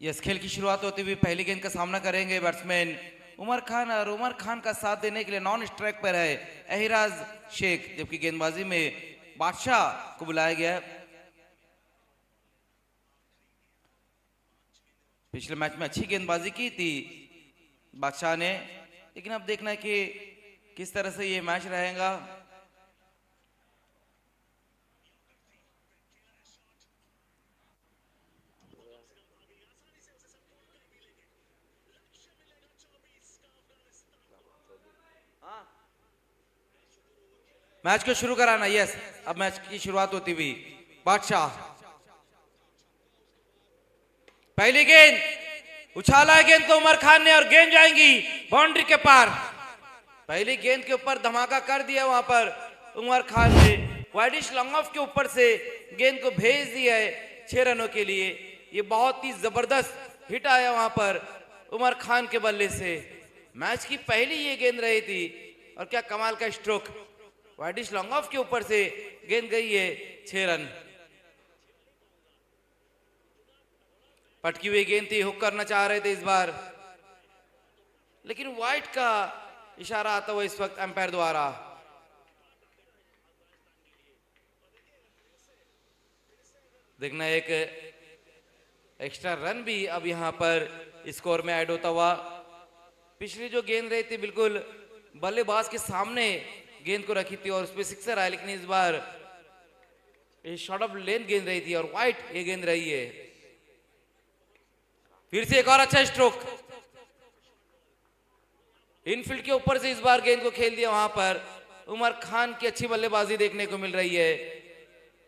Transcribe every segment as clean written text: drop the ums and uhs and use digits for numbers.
Yes, खेल की शुरुआत होते हुए पहली गेंद का सामना करेंगे बैट्समैन उमर खान, और उमर खान का साथ देने के लिए नॉन स्ट्राइक पर है एहराज शेख, जबकि गेंदबाजी में बादशाह को बुलाया गया है। पिछले मैच में अच्छी गेंदबाजी की थी बादशाह ने, लेकिन अब देखना है कि किस तरह से ये मैच रहेगा। मैच को शुरू कराना। यस, अब मैच की शुरुआत होती हुई बादशाह, पहली गेंद उछाला है गेंद को उमर खान ने, और गेंद जाएंगी बाउंड्री के पार। पहली गेंद के ऊपर धमाका कर दिया वहां पर उमर खान ने, वाइडिश लॉन्ग ऑफ के ऊपर से गेंद को भेज दिया है 6 रनों के लिए। ये बहुत ही जबरदस्त हिट आया वहां पर उमर खान के बल्ले से। मैच की पहली ये गेंद रही थी, और क्या कमाल का स्ट्रोक, वाइडिश लॉन्ग ऑफ के ऊपर से गेंद गई है 6 रन। पटकी हुई गेंद थी, हुक करना चाह रहे थे इस बार, लेकिन वाइट का इशारा आता हुआ इस वक्त अंपायर द्वारा। देखना एक एक्स्ट्रा रन भी अब यहां पर स्कोर में ऐड होता हुआ। पिछली जो गेंद रही थी बिल्कुल बल्लेबाज के सामने गेंद को रखी थी और उसपे सिक्सर आया, लेकिन इस बार शॉर्ट ऑफ लेंथ गेंद रही थी और वाइट ये गेंद रही है। फिर से एक और अच्छा स्ट्रोक, इनफील्ड के ऊपर से इस बार गेंद को खेल दिया। वहां पर उमर खान की अच्छी बल्लेबाजी देखने को मिल रही है।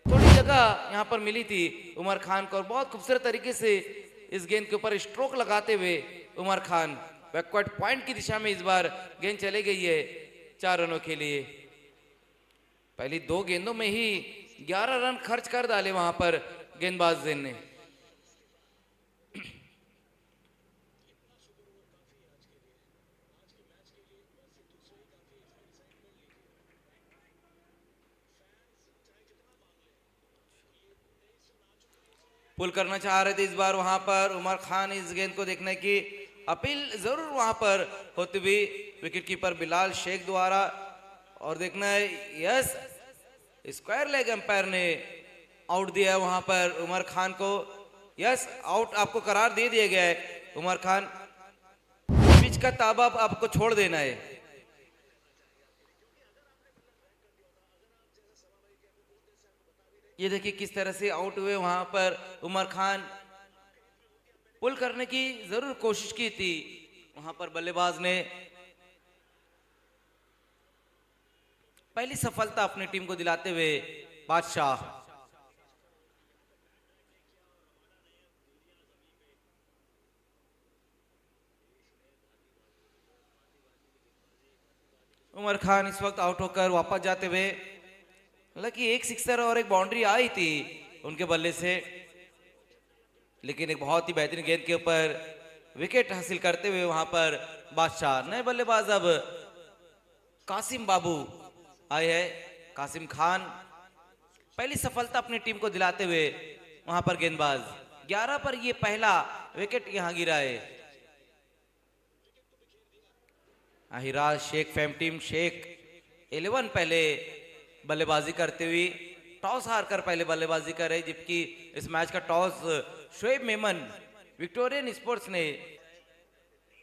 थोड़ी जगह यहां पर मिली थी उमर खान को, और बहुत खूबसूरत तरीके से इस गेंद के ऊपर स्ट्रोक लगाते हुए उमर खान बैकवर्ड पॉइंट की दिशा में इस बार गेंद चले गई है 4 रनों के लिए। पहली 2 गेंदों में ही 11 रन खर्च कर डाले वहां पर गेंदबाज ने। पुल करना चाह रहे थे इस बार वहां पर उमर खान, इस गेंद को देखने की अपील जरूर वहां पर होती हुई विकेट कीपर बिलाल शेख द्वारा। और देखना है यस, स्क्वायर लेग अंपायर ने आउट दिया है वहां पर उमर खान को। यस, आउट आपको करार दे दिया गया है उमर खान, पिच का ताबा आपको छोड़ देना है। ये देखिए किस तरह से आउट हुए वहां पर उमर खान। पुल करने की जरूर कोशिश की थी वहां पर बल्लेबाज ने। पहली सफलता अपनी टीम को दिलाते हुए बादशाह। उमर खान इस वक्त आउट होकर वापस जाते हुए, हालांकि एक सिक्सर और एक बाउंड्री आई थी उनके बल्ले से, लेकिन एक बहुत ही बेहतरीन गेंद के ऊपर विकेट हासिल करते हुए वहां पर बादशाह। नए बल्लेबाज अब कासिम बाबू आए हैं, कासिम खान। पहली सफलता अपनी टीम को दिलाते हुए वहां पर गेंदबाज 11 पर ये पहला विकेट यहां गिरा है। अहिराज शेख, फेम टीम शेख 11 पहले बल्लेबाजी करते हुए टॉस हारकर पहले बल्लेबाजी कर रहे, जबकि इस मैच का toss Shoaib Memon Victorian sports ने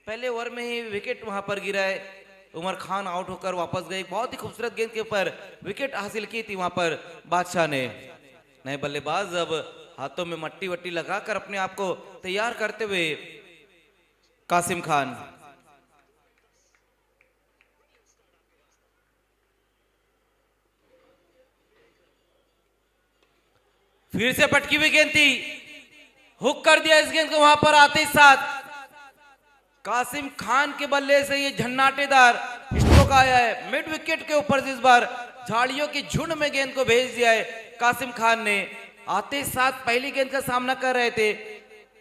पहले ओवर में ही विकेट वहां पर गिरा है। उमर खान आउट होकर वापस गए। बहुत ही खूबसूरत गेंद के ऊपर विकेट हासिल की थी वहां पर बादशाह ने। नए बल्लेबाज अब हाथों में मट्टी वट्टी लगाकर अपने आप को तैयार करते हुए कासिम खान। फिर से पटकी हुई गेंद थी, हुक कर दिया इस गेंद को वहां पर आते ही साथ कासिम खान के बल्ले से ये झन्नाटेदार स्ट्रोक आया है मिड विकेट के ऊपर से। इस बार झाड़ियों की झुंड में गेंद को भेज दिया है कासिम खान ने। आते ही साथ पहली गेंद का सामना कर रहे थे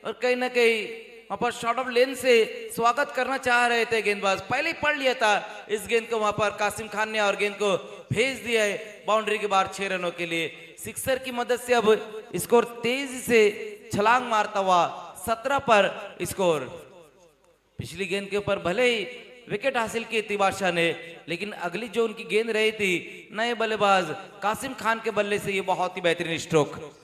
और कहीं ना कहीं वहां पर शॉर्ट ऑफ लेंथ से स्वागत करना चाह रहे थे गेंदबाज। पहले ही पढ़ लिया था इस गेंद को वहां पर कासिम खान ने, और गेंद को भेज दिया है बाउंड्री के बाहर 6 रनों के लिए। सिक्सर की मदद से अब स्कोर तेजी से छलांग मारता हुआ 17 पर स्कोर। पिछली गेंद के ऊपर भले ही विकेट हासिल की थी बादशाह ने, लेकिन अगली जो उनकी गेंद रही थी नए बल्लेबाज कासिम खान के बल्ले से, ये बहुत ही बेहतरीन स्ट्रोक।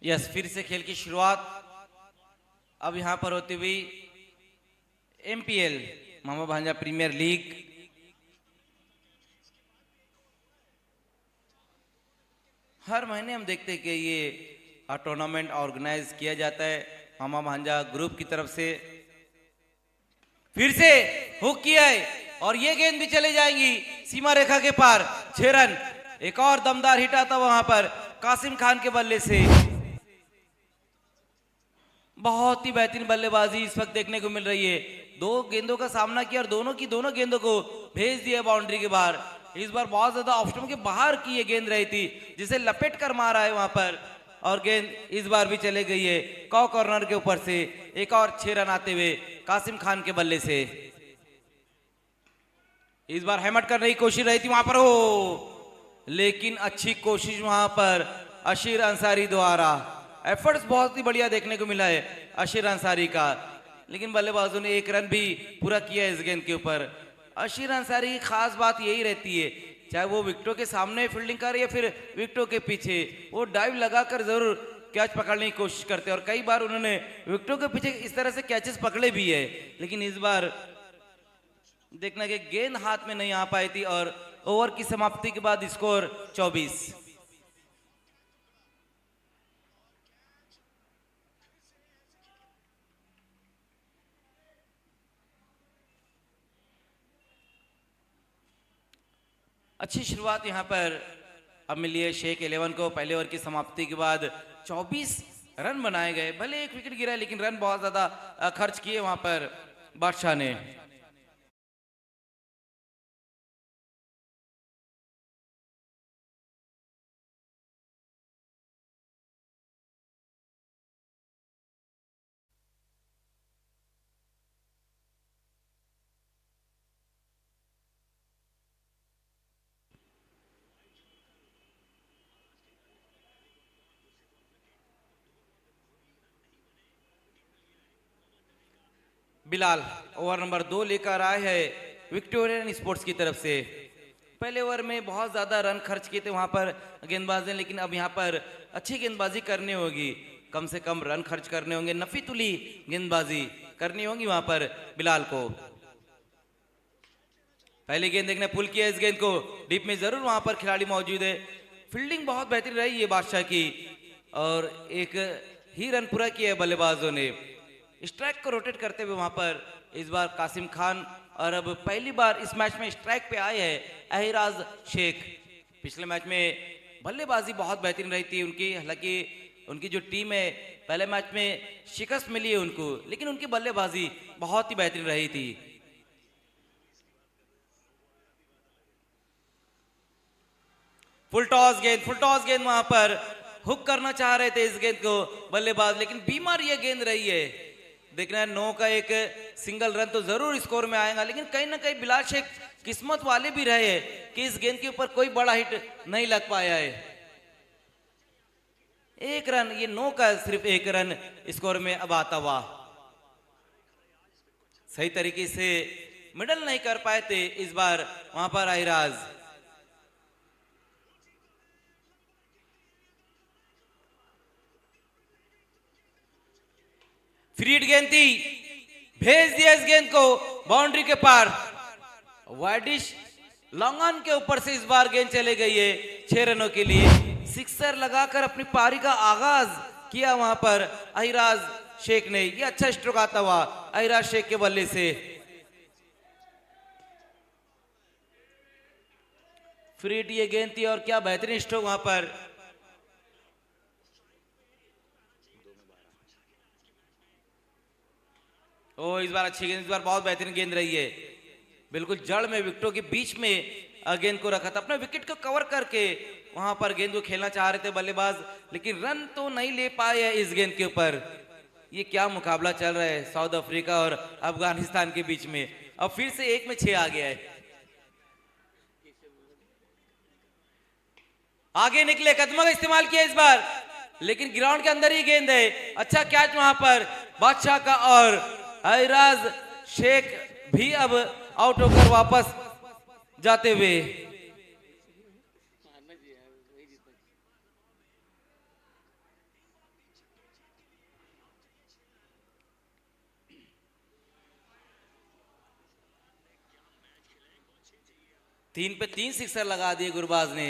यस, फिर से खेल की शुरुआत अब यहां पर होती हुई एमपीएल मामा भांजा प्रीमियर लीग। हर महीने हम देखते हैं कि ये टूर्नामेंट ऑर्गेनाइज किया जाता है मामा भांजा ग्रुप की तरफ से। फिर से हुक किया है और ये गेंद भी चले जाएंगी सीमा रेखा के पार। 6 रन, एक और दमदार हिट आता वहां पर कासिम खान के बल्ले से। बहुत ही बेहतरीन बल्लेबाजी इस वक्त देखने को मिल रही है। 2 गेंदों का सामना किया और दोनों की दोनों गेंदों को भेज दिया बाउंड्री के बाहर। इस बार बहुत ज्यादा ऑफ स्टंप के बाहर की ये गेंद रही थी जिसे लपेट कर मारा है वहां पर, और गेंद इस बार भी चले गई है कॉ कॉर्नर के ऊपर से। एक और 6 रन आते हुए कासिम खान के बल्ले से। इस बार हैमट करने की कोशिश रही थी वहां पर, हो लेकिन अच्छी कोशिश वहां पर अशीर अंसारी द्वारा। एफर्ट्स बहुत ही बढ़िया देखने को मिला है अशीर अंसारी का, लेकिन बल्लेबाजों ने 1 रन भी पूरा किया इस गेंद के ऊपर। अशीर अंसारी की खास बात यही रहती है, चाहे वो विकेटों के सामने फील्डिंग करे या फिर विकेटों के पीछे, वो डाइव लगाकर जरूर कैच पकड़ने की कोशिश करते हैं और कई बार उन्होंने विकेटों के पीछे इस तरह से कैचेस पकड़े भी है। लेकिन इस बार देखना कि गेंद हाथ में नहीं आ पाई थी और ओवर की समाप्ति के बाद स्कोर 24। अच्छी शुरुआत यहां पर अब मिली है शेख 11 को। पहले ओवर की समाप्ति के बाद 24 रन बनाए गए। भले एक विकेट गिरा लेकिन रन बहुत ज्यादा खर्च किए वहां पर बादशाह ने। बिलाल ओवर नंबर 2 लेकर आए हैं विक्टोरियन स्पोर्ट्स की तरफ से। पहले ओवर में बहुत ज्यादा रन खर्च किए थे वहां पर गेंदबाज ने, लेकिन अब यहां पर अच्छी गेंदबाजी करनी होगी, कम से कम रन खर्च करने होंगे, नफीतुली गेंदबाजी करनी होगी वहां पर बिलाल को। पहली गेंद देखने पुल किया इस गेंद को, डीप में जरूर वहां पर खिलाड़ी मौजूद है। फील्डिंग बहुत बेहतरीन रही है बादशाह की और एक ही रन पूरा किया है बल्लेबाजों ने। स्ट्राइक को रोटेट करते हुए वहां पर इस बार कासिम खान, और अब पहली बार इस मैच में स्ट्राइक पे आए हैं अहिराज शेख। पिछले मैच में बल्लेबाजी बहुत बेहतरीन रही थी उनकी, हालांकि उनकी जो टीम है पहले मैच में शिकस्त मिली है उनको, लेकिन उनकी बल्लेबाजी बहुत ही बेहतरीन रही थी। फुल टॉस गेंद वहां पर हुक करना चाह रहे थे इस गेंद को बल्लेबाज, लेकिन बीमार ये गेंद रही है। देखना है 9 का एक सिंगल रन तो जरूर स्कोर में आएगा, लेकिन कहीं ना कहीं बिलाल शेख किस्मत वाले भी रहे हैं कि इस गेंद के ऊपर कोई बड़ा हिट नहीं लग पाया है। 1 रन, ये 9 का सिर्फ 1 रन स्कोर में अब आता हुआ। सही तरीके से मिडल नहीं कर पाए थे इस बार वहां पर अहिराज। फ्रीड गेंद थी, भेज दिया इस गेंद को बाउंड्री के पार। वाइडिश लॉन्ग ऑन के ऊपर से इस बार गेंद चले गई है 6 रनों के लिए। सिक्सर लगाकर अपनी पारी का आगाज किया वहां पर अहिराज शेख ने। ये अच्छा स्ट्रोक आता हुआ अहिराज शेख के बल्ले से। फ्री हिट ये गेंद थी और क्या बेहतरीन स्ट्रोक वहां पर। ओ इस बार अच्छी गेंद, इस बार बहुत बेहतरीन गेंद रही है। बिल्कुल जड़ में विकेटों के बीच में गेंद को रखा था, अपने विकेट को कवर करके वहां पर गेंद को खेलना चाह रहे थे बल्लेबाज, लेकिन रन तो नहीं ले पाए इस गेंद के ऊपर। ये क्या मुकाबला चल रहा है साउथ अफ्रीका और अफगानिस्तान के बीच में। अब फिर से 1 में 6 आ गया है। आगे निकले, कदमों का इस्तेमाल किया इस बार, लेकिन ग्राउंड के अंदर ही गेंद है। अच्छा कैच वहां पर बादशाह का, और अहिराज शेख भी अब आउट होकर वापस जाते हुए। तीन पे 3 सिक्सर लगा दिए गुरबाज ने।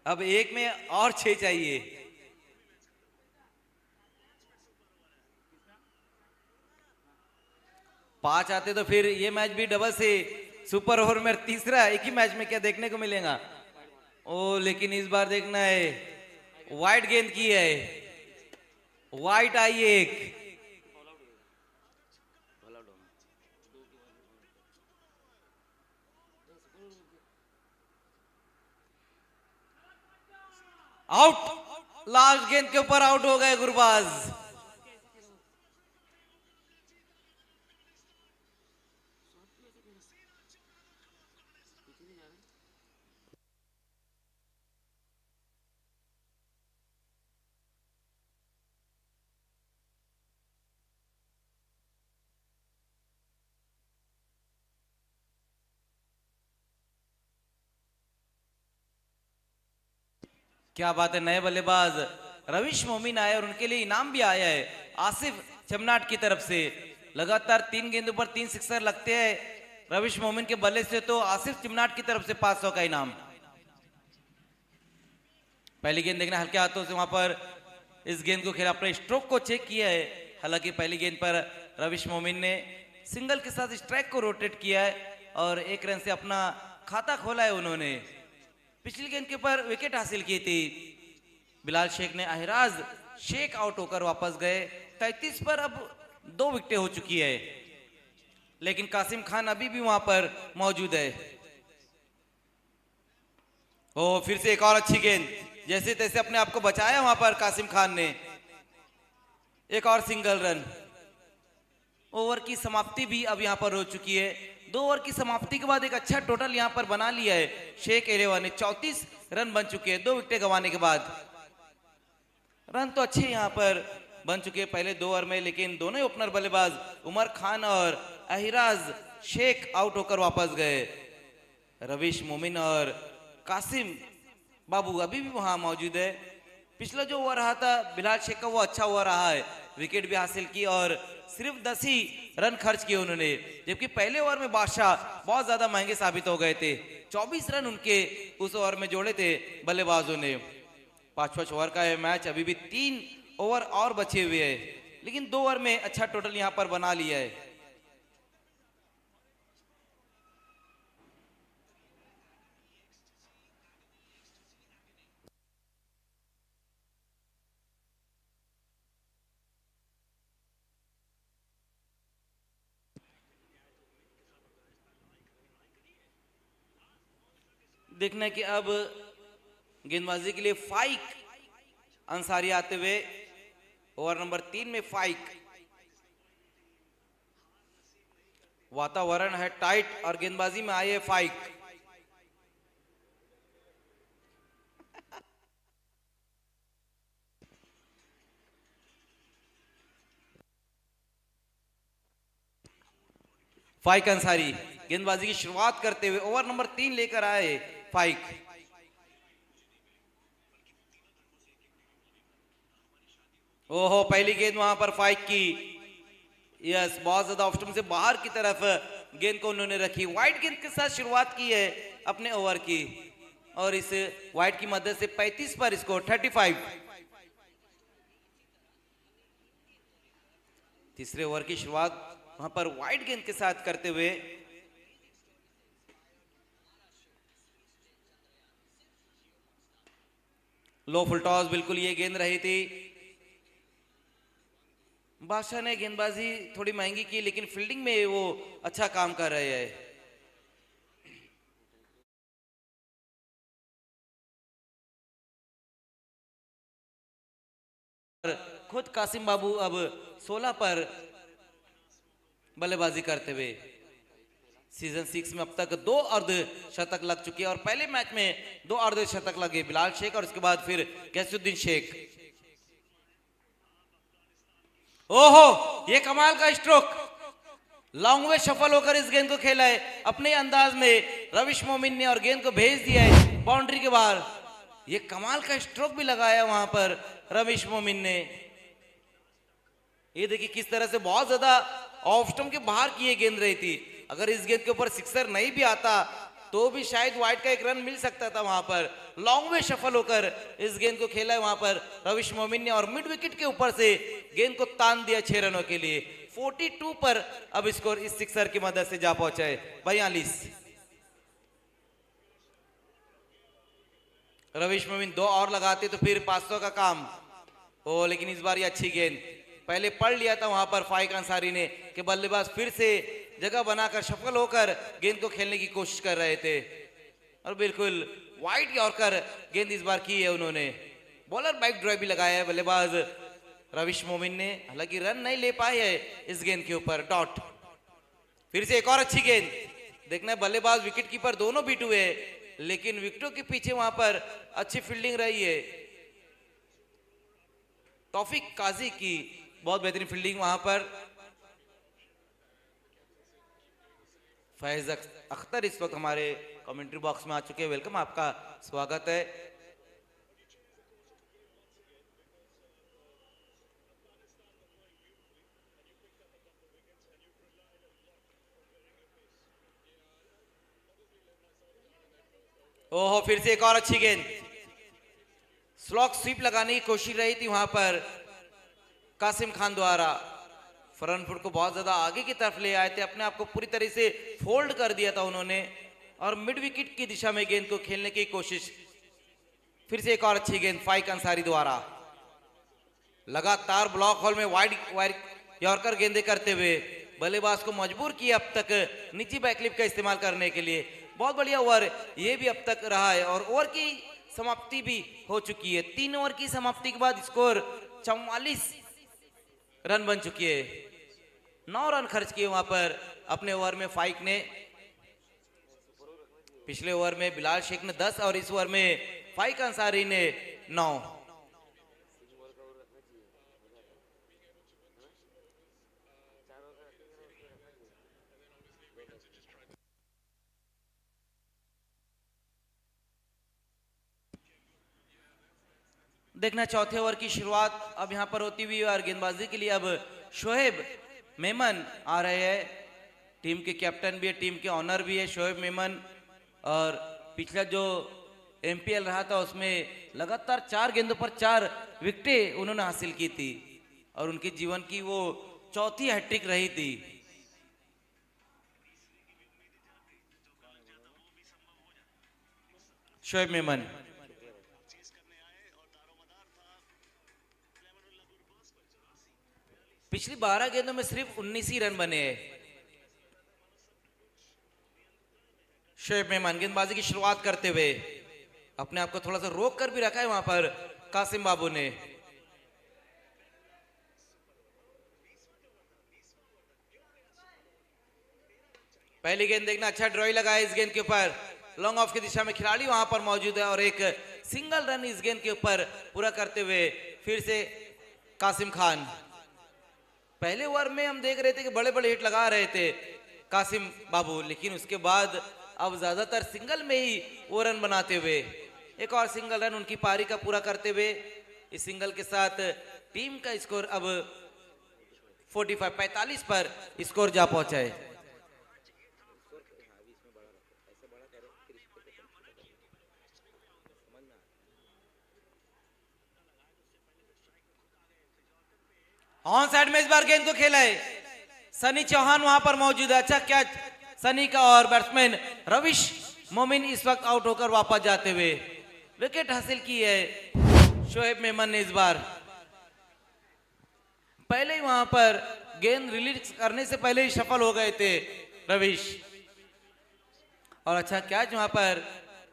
अब 1 में और 6 चाहिए। पांच आते तो फिर ये मैच भी डबल से सुपर ओवर में तीसरा एक ही मैच में क्या देखने को मिलेगा। ओ लेकिन इस बार देखना है, वाइड गेंद की है, वाइड आई एक। आउट, लास्ट गेंद के ऊपर आउट हो गए गुरबाज। क्या बात है, नए बल्लेबाज रविश मोमिन आए और उनके लिए इनाम भी आया है आसिफ चमनाट की तरफ से। लगातार 3 गेंदों पर 3 सिक्सर लगते हैं रविश मोमिन के बल्ले से, तो आसिफ चिमनाट की तरफ से 500 का इनाम। पहली गेंद देखना, हल्के हाथों से वहां पर इस गेंद को खेला, अपने स्ट्रोक को चेक किया है। हालांकि पहली गेंद पर रविश मोमिन ने सिंगल के साथ स्ट्राइक को रोटेट किया है और 1 रन से अपना खाता खोला है उन्होंने। पिछली गेंद के ऊपर विकेट हासिल की थी बिलाल शेख ने। अहिराज शेख आउट होकर वापस गए। 33 पर अब 2 विकेटें हो चुकी है, लेकिन कासिम खान अभी भी वहां पर मौजूद है। ओ फिर से एक और अच्छी गेंद, जैसे तैसे अपने आप को बचाया वहां पर कासिम खान ने। एक और सिंगल रन। ओवर की समाप्ति भी अब यहां पर हो चुकी है। 2 ओवर की समाप्ति के बाद एक अच्छा टोटल यहां पर बना लिया है शेख 11 ने। 34 रन बन चुके हैं 2 विकेटें गंवाने के बाद। रन तो अच्छे यहां पर बन चुके हैं पहले 2 ओवर में, लेकिन दोनों ही ओपनर बल्लेबाज उमर खान और अहिराज शेख आउट होकर वापस गए। रविश मोमिन और कासिम बाबू अभी भी वहां मौजूद है। पिछला जो ओवर रहा था बिलाल शेख का, वो अच्छा ओवर रहा है, विकेट भी हासिल की और सिर्फ 10 ही रन खर्च किए उन्होंने, जबकि पहले ओवर में बादशाह बहुत ज्यादा महंगे साबित हो गए थे। 24 रन उनके उस ओवर में जोड़े थे बल्लेबाजों ने। 5 ओवर का मैच, अभी भी 3 ओवर और बचे हुए हैं, लेकिन 2 ओवर में अच्छा टोटल यहां पर बना लिया है। देखना है कि अब गेंदबाजी के लिए फाइक अंसारी आते हुए। ओवर नंबर 3 में फाइक। वातावरण है टाइट और गेंदबाजी में आए फाइक। फाइक अंसारी गेंदबाजी की शुरुआत करते हुए ओवर नंबर 3 लेकर आए फाइक। ओहो पहली गेंद वहां पर फाइक की। यस, बहुत ज्यादा ऑफ स्टंप से बाहर की तरफ गेंद को उन्होंने रखी। वाइड गेंद के साथ शुरुआत की है अपने ओवर की, और इस वाइड की मदद से 35 पर स्कोर 35। तीसरे ओवर की शुरुआत वहां पर वाइड गेंद के साथ करते हुए लो फुल टॉस, बिल्कुल ये गेंद रही थी। बादशाह ने गेंदबाजी थोड़ी महंगी की, लेकिन फील्डिंग में वो अच्छा काम कर रहे हैं। खुद कासिम बाबू अब 16 पर बल्लेबाजी करते हुए सीजन 6 में अब तक 2 अर्धशतक लग चुके हैं और पहले मैच में 2 अर्धशतक लगे बिलाल शेख और उसके बाद फिर गैसुद्दीन शेख। ओहो, ये कमाल का स्ट्रोक, लॉन्ग वे शफल होकर इस गेंद को खेला है अपने अंदाज में रविश मोमिन ने और गेंद को भेज दिया है बाउंड्री के बाहर। ये कमाल का स्ट्रोक भी लगाया वहां पर रविश मोमिन ने। ये देखिए किस तरह से बहुत ज्यादा ऑफ स्टंप के बाहर की ये गेंद रही थी। अगर इस गेंद के ऊपर सिक्सर नहीं भी आता तो भी शायद वाइड का एक रन मिल सकता था। वहां पर लॉन्ग वे शफल होकर इस गेंद को खेला है वहां पर रविश मोमिन ने और मिड विकेट के ऊपर से गेंद को तान दिया 6 रनों के लिए। 42 पर अब स्कोर इस सिक्सर की मदद से जा पहुंचा है। 42 रविश मोमिन 2 और लगाते तो फिर 500 का काम। ओ लेकिन इस बार ये अच्छी गेंद, पहले पढ़ लिया था वहां पर फाइक अंसारी ने कि बल्लेबाज फिर से जगह बनाकर सफल होकर गेंद को खेलने की कोशिश कर रहे थे और बिल्कुल वाइड यॉर्कर गेंद इस बार की है उन्होंने। बॉलर बाइक ड्राइव भी लगाया है बल्लेबाज रविश मोमिन ने, हालांकि रन नहीं ले पाए है इस गेंद के ऊपर। डॉट, फिर से एक और अच्छी गेंद। देखना बल्लेबाज विकेट कीपर दोनों बीट हुए, लेकिन विकेटों के पीछे वहां पर अच्छी फील्डिंग रही है। तौफीक काजी की बहुत बेहतरीन फील्डिंग वहां पर। फैज अख्तर इस वक्त हमारे कमेंट्री बॉक्स में आ चुके हैं। वेलकम, आपका स्वागत है। ओहो, फिर से एक और अच्छी गेंद। स्लॉक स्वीप लगाने की कोशिश रही थी वहां पर कासिम खान द्वारा। फ्रंट फुट को बहुत ज्यादा आगे की तरफ ले आए थे, अपने आप को पूरी तरह से फोल्ड कर दिया था उन्होंने और मिड विकेट की दिशा में गेंद को खेलने की कोशिश। फिर से एक और अच्छी गेंद फाइक अंसारी द्वारा। लगातार ब्लॉक होल में वाइड वाइड यॉर्कर गेंदे करते हुए बल्लेबाज को मजबूर किया अब तक नीची बैकलिप का इस्तेमाल करने के लिए। बहुत बढ़िया ओवर ये भी अब तक रहा है और ओवर की समाप्ति भी हो चुकी है। 3 ओवर की समाप्ति के बाद स्कोर 44 रन बन चुकी है। 9 रन खर्च किए वहां पर अपने ओवर में फाइक ने। पिछले ओवर में बिलाल शेख ने 10 और इस ओवर में फाइक अंसारी ने 9। देखना चौथे ओवर की शुरुआत अब यहां पर होती हुई और गेंदबाजी के लिए अब शोएब मेमन आ रहे हैं। टीम के कैप्टन भी है, टीम के ऑनर भी है शोएब मेमन। और पिछला जो एमपीएल रहा था उसमें लगातार 4 गेंदों पर 4 विकेटें उन्होंने हासिल की थी और उनके जीवन की वो चौथी हैट्रिक रही थी। शोएब मेमन पिछली 12 गेंदों में सिर्फ 19 ही रन बने हैं। शोएब मेमन गेंदबाजी की शुरुआत करते हुए अपने आप को थोड़ा सा रोक कर भी रखा है वहां पर कासिम बाबू ने। पहली गेंद देखना, अच्छा ड्रॉई लगाया इस गेंद के ऊपर। लॉन्ग ऑफ की दिशा में खिलाड़ी वहां पर मौजूद है और एक सिंगल रन इस गेंद के ऊपर पूरा करते हुए फिर से कासिम खान। पहले ओवर में हम देख रहे थे कि बड़े बड़े हिट लगा रहे थे कासिम बाबू, लेकिन उसके बाद अब ज्यादातर सिंगल में ही वो रन बनाते हुए एक और सिंगल रन उनकी पारी का पूरा करते हुए इस सिंगल के साथ टीम का स्कोर अब 45 पर स्कोर जा पहुंचा है। ऑन साइड में इस बार गेंद को खेला है, सनी चौहान वहां पर मौजूद है। अच्छा कैच सनी का, और बैट्समैन रविश मोमिन इस वक्त आउट होकर वापस जाते हुए विकेट हासिल की है शोएब मेमन ने। इस बार पहले ही वहां पर गेंद रिलीज करने से पहले ही सफल हो गए थे रविश, और अच्छा कैच वहां पर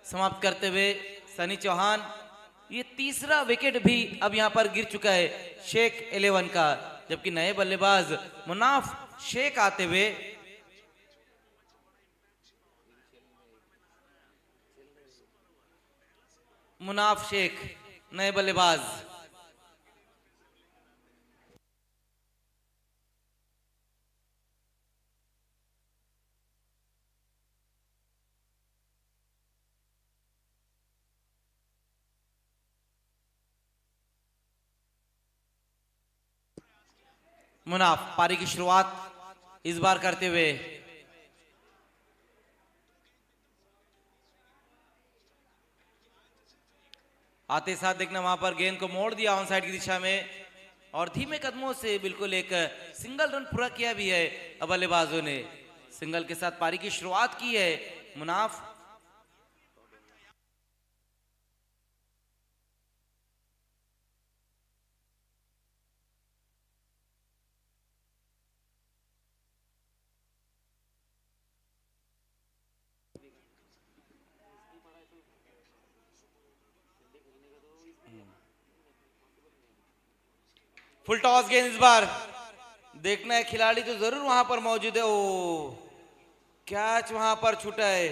समाप्त करते हुए सनी चौहान। ये तीसरा विकेट भी अब यहां पर गिर चुका है शेख 11 का, जबकि नए बल्लेबाज मुनाफ शेख आते हुए मुनाफ शेख नए बल्लेबाज। मुनाफ पारी की शुरुआत इस बार करते हुए आते साथ देखना वहां पर गेंद को मोड़ दिया ऑन साइड की दिशा में, और धीमे कदमों से बिल्कुल एक सिंगल रन पूरा किया भी है बल्लेबाजों ने। सिंगल के साथ पारी की शुरुआत की है मुनाफ। फुल टॉस गेंद इस बार, देखना है खिलाड़ी तो जरूर वहां पर मौजूद है। ओ कैच वहां पर छूटा है,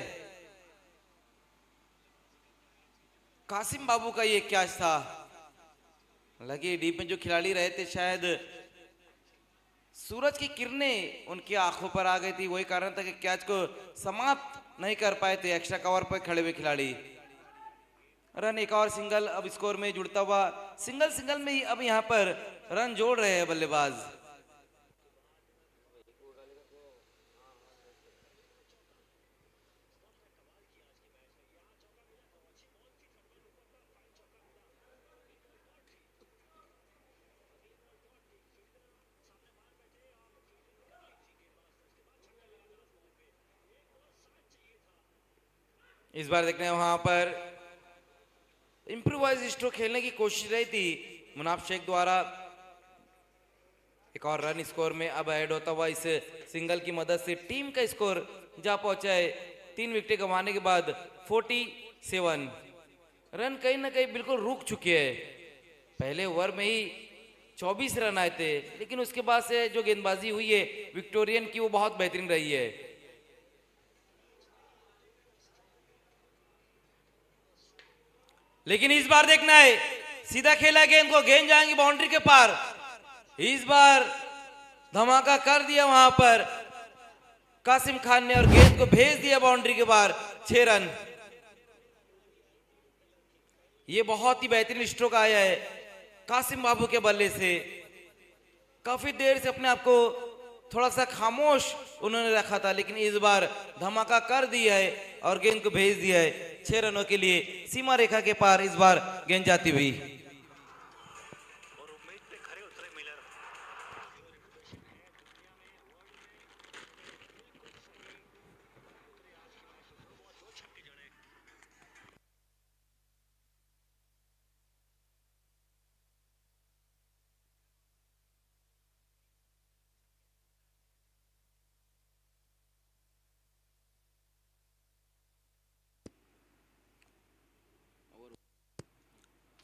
कासिम बाबू का ये कैच था। लगे डीप में जो खिलाड़ी रहे थे, शायद सूरज की किरणें उनकी आंखों पर आ गई थी, वही कारण था कि कैच को समाप्त नहीं कर पाए थे एक्स्ट्रा कवर पर खड़े हुए खिलाड़ी। रन एक और सिंगल अब स्कोर में जुड़ता हुआ, सिंगल सिंगल में ही अब यहां पर रन जोड़ रहे हैं बल्लेबाज। इस बार देखते हैं वहां पर इंप्रोवाइज स्ट्रोक खेलने की कोशिश रही थी मुनाफ शेख द्वारा। एक और रन स्कोर में अब ऐड होता हुआ इस सिंगल की मदद से टीम का स्कोर जा पहुंचा है 3 विकेट गंवाने के बाद 47 रन। कहीं ना कहीं बिल्कुल रुक चुके हैं। पहले ओवर में ही 24 रन आए थे, लेकिन उसके बाद से जो गेंदबाजी हुई है विक्टोरियन की वो बहुत बेहतरीन रही है। लेकिन इस बार देखना है, सीधा खेला गेंद को, गेंद जाएंगी बाउंड्री के पार। इस बार धमाका कर दिया वहां पर कासिम खान ने और गेंद को भेज दिया बाउंड्री के बाहर। 6 रन। ये बहुत ही बेहतरीन स्ट्रोक आया है कासिम बाबू के बल्ले से। काफी देर से अपने आप को थोड़ा सा खामोश उन्होंने रखा था, लेकिन इस बार धमाका कर दिया है और गेंद को भेज दिया है 6 रनों के लिए सीमा रेखा के पार इस बार गेंद जाती हुई।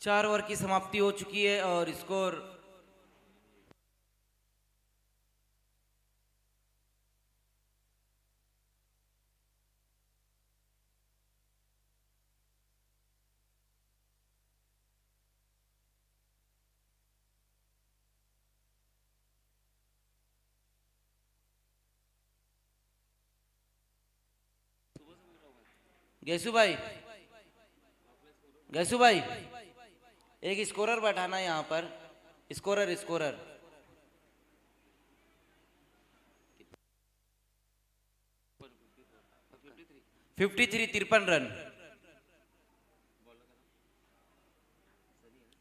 4 ओवर की समाप्ति हो चुकी है और स्कोर गैसू भाई, गैसू भाई एक स्कोरर बैठाना है यहाँ पर। Scorer scorer 53 run.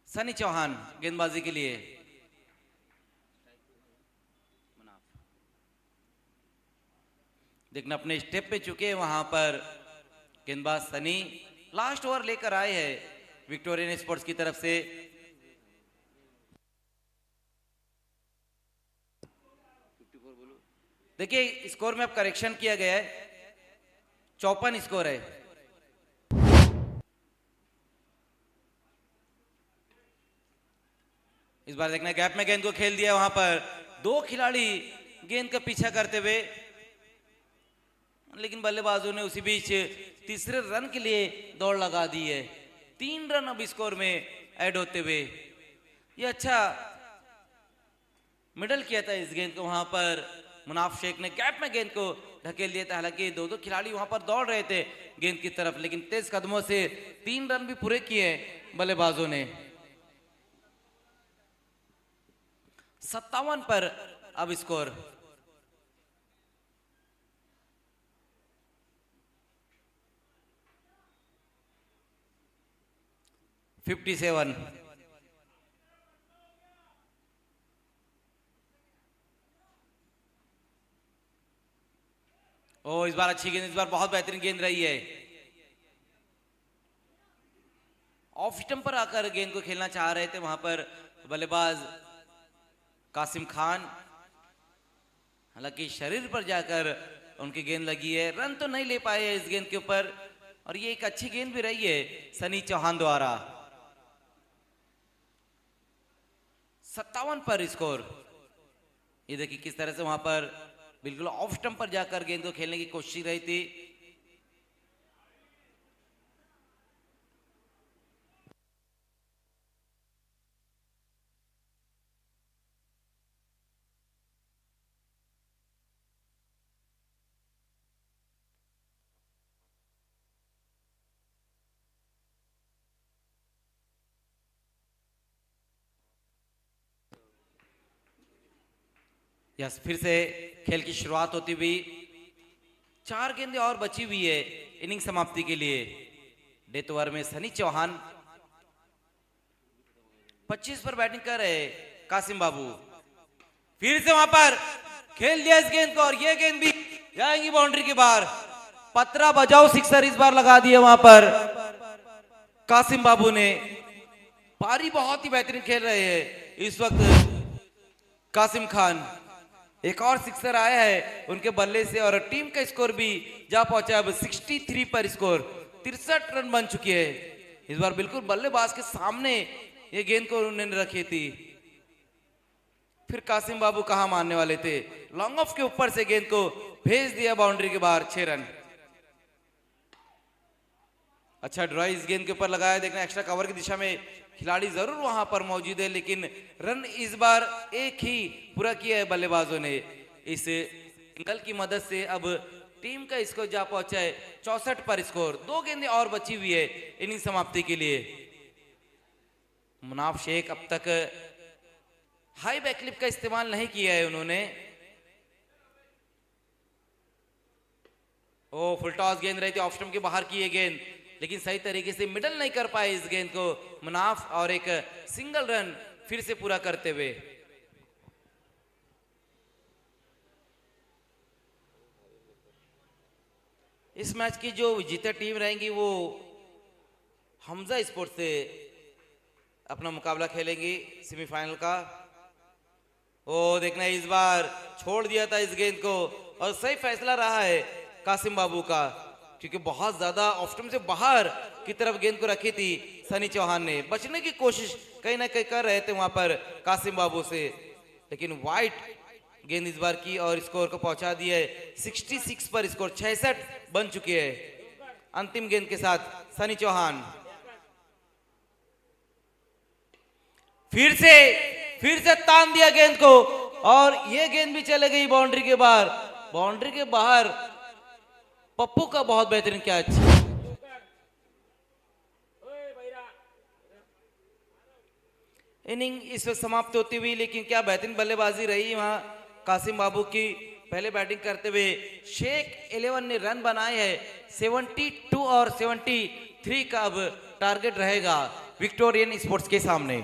Sunny Chauhan गेंदबाजी के लिए। देखना अपने स्टेप पे चुके हैं वहां पर गेंदबाज सनी। लास्ट ओवर लेकर आए हैं विक्टोरियन स्पोर्ट्स की तरफ से। देखिए स्कोर में अब करेक्शन किया गया है, 54 स्कोर है। इस बार देखना गैप में गेंद को खेल दिया, वहां पर दो खिलाड़ी गेंद का पीछा करते हुए, लेकिन बल्लेबाजों ने उसी बीच तीसरे रन के लिए दौड़ लगा दी है। 3 रन अब स्कोर में ऐड होते हुए। ये अच्छा मिडल किया था इस गेंद को, वहां पर मुनाफ शेख ने गैप में गेंद को ढकेल दिया था। हालांकि दो खिलाड़ी वहां पर दौड़ रहे थे गेंद की तरफ, लेकिन तेज कदमों से 3 रन भी पूरे किए बल्लेबाजों ने। 57 पर अब स्कोर। $57। ओ इस बार अच्छी गेंद, इस बार बहुत बेहतरीन गेंद रही है। ऑफ स्टंप पर आकर गेंद को खेलना चाह रहे थे वहां पर बल्लेबाज कासिम खान, हालांकि शरीर पर जाकर उनकी गेंद लगी है। रन तो नहीं ले पाए इस गेंद के ऊपर, और ये एक अच्छी गेंद भी रही है सनी चौहान द्वारा। 57 पर स्कोर। ये देखिए किस तरह से वहां पर बिल्कुल ऑफ स्टंप पर जाकर गेंद को खेलने की कोशिश रही थी। यस, फिर से खेल की शुरुआत होती हुई। 4 गेंदें और बची हुई है इनिंग समाप्ति के लिए। डेथ ओवर में सनी चौहान 25 पर बैटिंग कर रहे कासिम बाबू। फिर से वहां पर खेल दिया इस गेंद को, और ये गेंद भी जाएंगी बाउंड्री के बाहर। पत्रा बजाओ सिक्सर इस बार लगा दिया वहां पर कासिम बाबू ने। पारी बहुत ही बेहतरीन खेल रहे हैं इस वक्त कासिम खान। एक और सिक्सर आया है उनके बल्ले से, और टीम का स्कोर भी जा पहुंचा अब 63 पर स्कोर। 63 रन बन चुके हैं। इस बार बिल्कुल बल्लेबाज के सामने ये गेंद को उन्होंने रखी थी। फिर कासिम बाबू कहां मानने वाले थे, लॉन्ग ऑफ के ऊपर से गेंद को भेज दिया बाउंड्री के बाहर। 6 रन। अच्छा ड्रॉ इस गेंद के ऊपर लगाया। देखना एक्स्ट्रा कवर की दिशा में खिलाड़ी जरूर वहां पर मौजूद है, लेकिन रन इस बार एक ही पूरा किया है बल्लेबाजों ने। इस एंगल की मदद से अब टीम का स्कोर जा पहुंचा है 64 पर स्कोर। 2 गेंदें और बची हुई है इनिंग समाप्ति के लिए। मुनाफ शेख अब तक हाई बैकलिप का इस्तेमाल नहीं किया है उन्होंने। ओ फुल टॉस गेंद रही थी, ऑफ स्टंप के बाहर की ये गेंद, लेकिन सही तरीके से मिडल नहीं कर पाए इस गेंद को मुनाफ, और एक सिंगल रन फिर से पूरा करते हुए। इस मैच की जो विजेता टीम रहेंगी वो हमजा स्पोर्ट्स से अपना मुकाबला खेलेंगी सेमीफाइनल का। ओ देखना इस बार छोड़ दिया था इस गेंद को, और सही फैसला रहा है कासिम बाबू का, क्योंकि बहुत ज्यादा ऑफ स्टंप से बाहर की तरफ गेंद को रखी थी सनी चौहान ने। बचने की कोशिश कहीं ना कहीं कर रहे थे वहां पर कासिम बाबू से, लेकिन वाइट गेंद इस बार की और स्कोर को पहुंचा दिया है 66 पर स्कोर। 66 बन चुके हैं अंतिम गेंद के साथ सनी चौहान। फिर से तान दिया गेंद को, और ये गेंद भी चले गई बाउंड्री के बाहर। बाउंड्री के बाहर पप्पू का बहुत बेहतरीन कैच। इनिंग इस वक्त समाप्त होती हुई, लेकिन क्या बेहतरीन बल्लेबाजी रही वहां कासिम बाबू की। पहले बैटिंग करते हुए शेख 11 ने रन बनाए हैं। 72 और 73 का अब टारगेट रहेगा विक्टोरियन स्पोर्ट्स के सामने।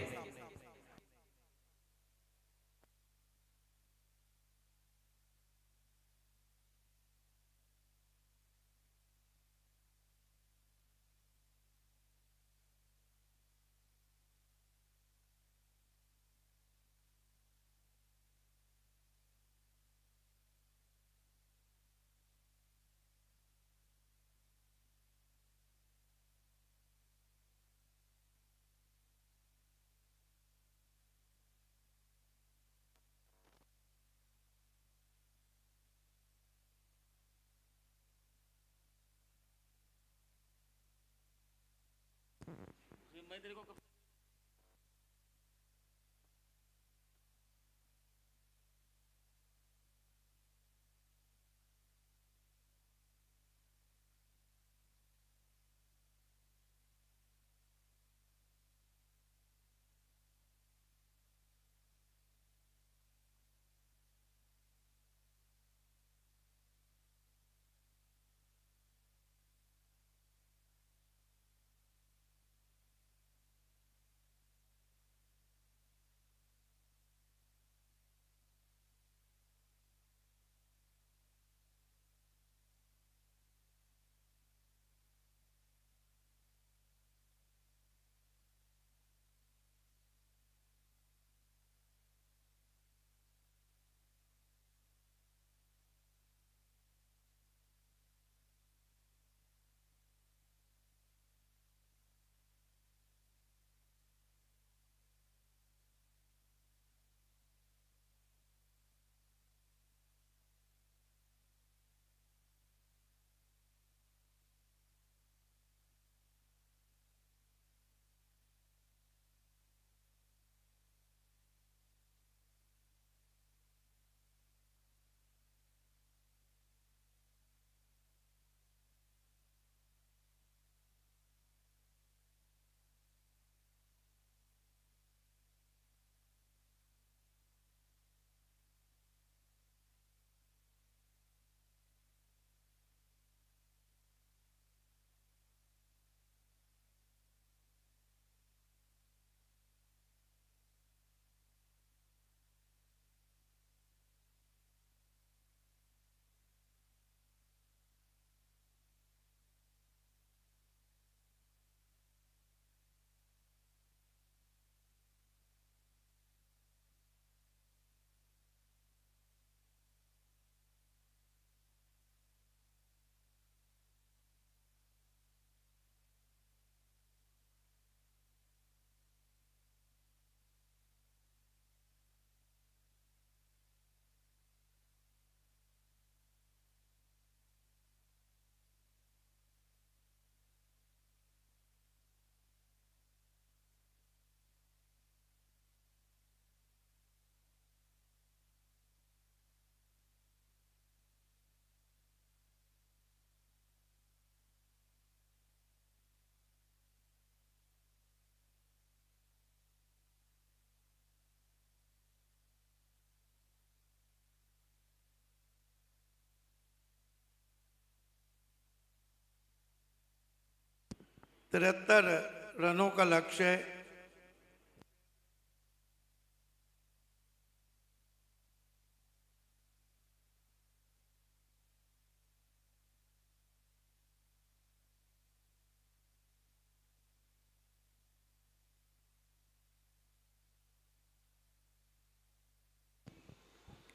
73 रनों का लक्ष्य है।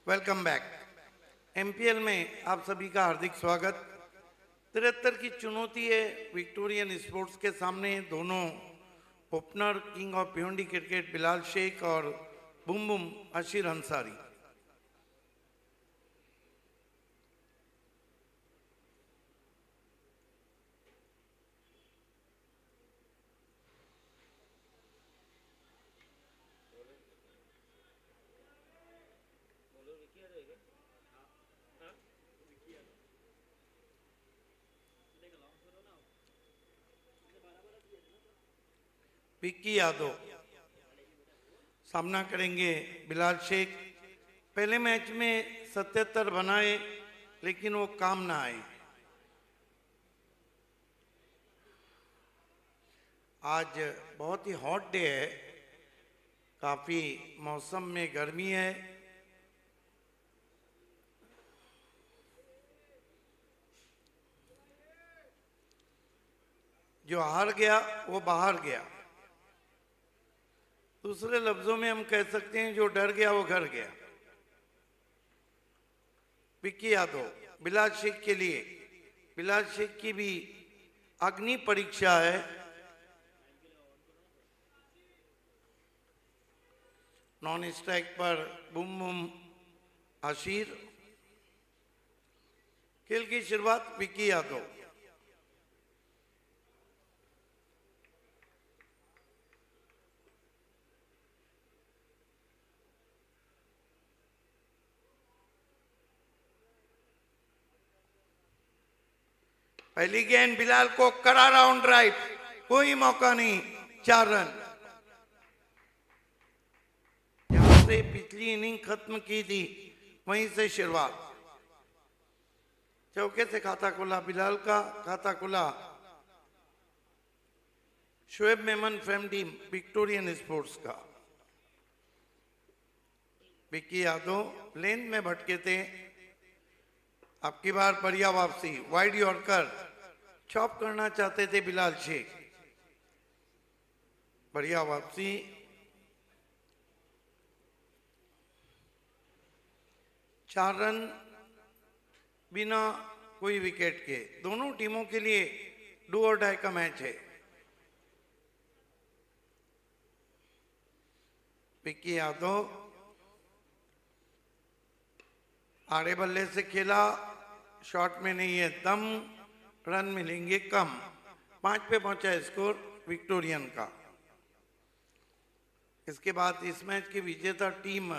Welcome back. एमपीएल में आप सभी का हार्दिक स्वागत। 73 की चुनौती है विक्टोरियन स्पोर्ट्स के सामने। दोनों opener king of Bhiwandi cricket Bilal Shaikh और बुम बुम अशीर अंसारी। विक्की यादव सामना करेंगे बिलाल शेख। पहले मैच में 77 बनाए लेकिन वो काम ना आए। आज बहुत ही हॉट डे है, काफी मौसम में गर्मी है। जो हार गया वो बाहर गया। दूसरे लफ्जों में हम कह सकते हैं जो डर गया वो घर गया। विक्की यादव बिलाल शेख के लिए, बिलाल शेख की भी अग्नि परीक्षा है। नॉन स्ट्राइक पर बुम बुम आशीर। खेल की शुरुआत। विक्की यादव पहली गेंद बिलाल को कड़ा राउंड ड्राइव, कोई मौका नहीं, 4 रन। जहां से पिछली इनिंग खत्म की थी वहीं से शुरुआत। चौके से खाता खुला बिलाल का, खाता खुला Shoaib Memon fame team Victorian sports का। विक्की यादव लेंथ में भटके थे, आपकी बार बढ़िया वापसी, वाइड यॉर्कर, चॉप करना चाहते थे बिलाल शेख, बढ़िया वापसी। चार रन बिना कोई विकेट के, दोनों टीमों के लिए डू और डाई का मैच है। विक्की यादव आड़े बल्ले से खेला, शॉट में नहीं है दम, रन मिलेंगे कम। 5 पे पहुंचा स्कोर विक्टोरियन का। इसके बाद इस मैच की विजेता टीम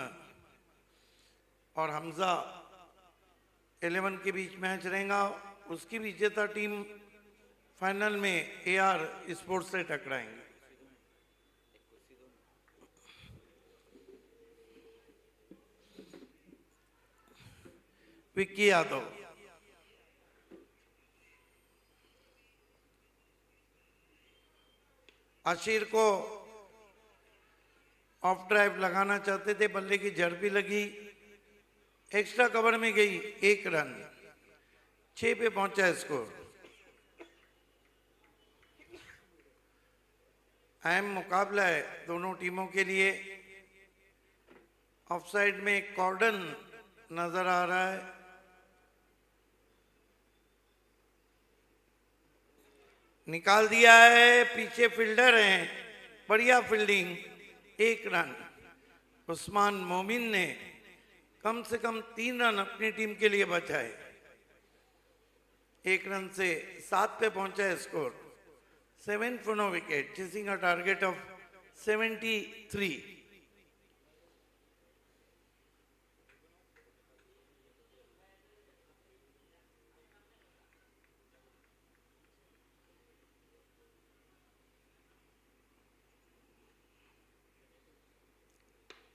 और हमजा 11 के बीच मैच रहेगा, उसकी विजेता टीम फाइनल में AR स्पोर्ट्स से टकराएंगे। विक्की यादव आशीर को ऑफ ड्राइव लगाना चाहते थे, बल्ले की जड़ भी लगी, एक्स्ट्रा कवर में गई, 1 रन। 6 पे पहुंचा स्कोर। अहम मुकाबला है दोनों टीमों के लिए। ऑफ साइड में कॉर्डन नजर आ रहा है, निकाल दिया है, पीछे फील्डर हैं, बढ़िया फील्डिंग, 1 रन। उस्मान मोमिन ने कम से कम 3 रन अपनी टीम के लिए बचाए। 1 रन से 7 पे पहुंचा score. 7 for no wicket, chasing a target of 73।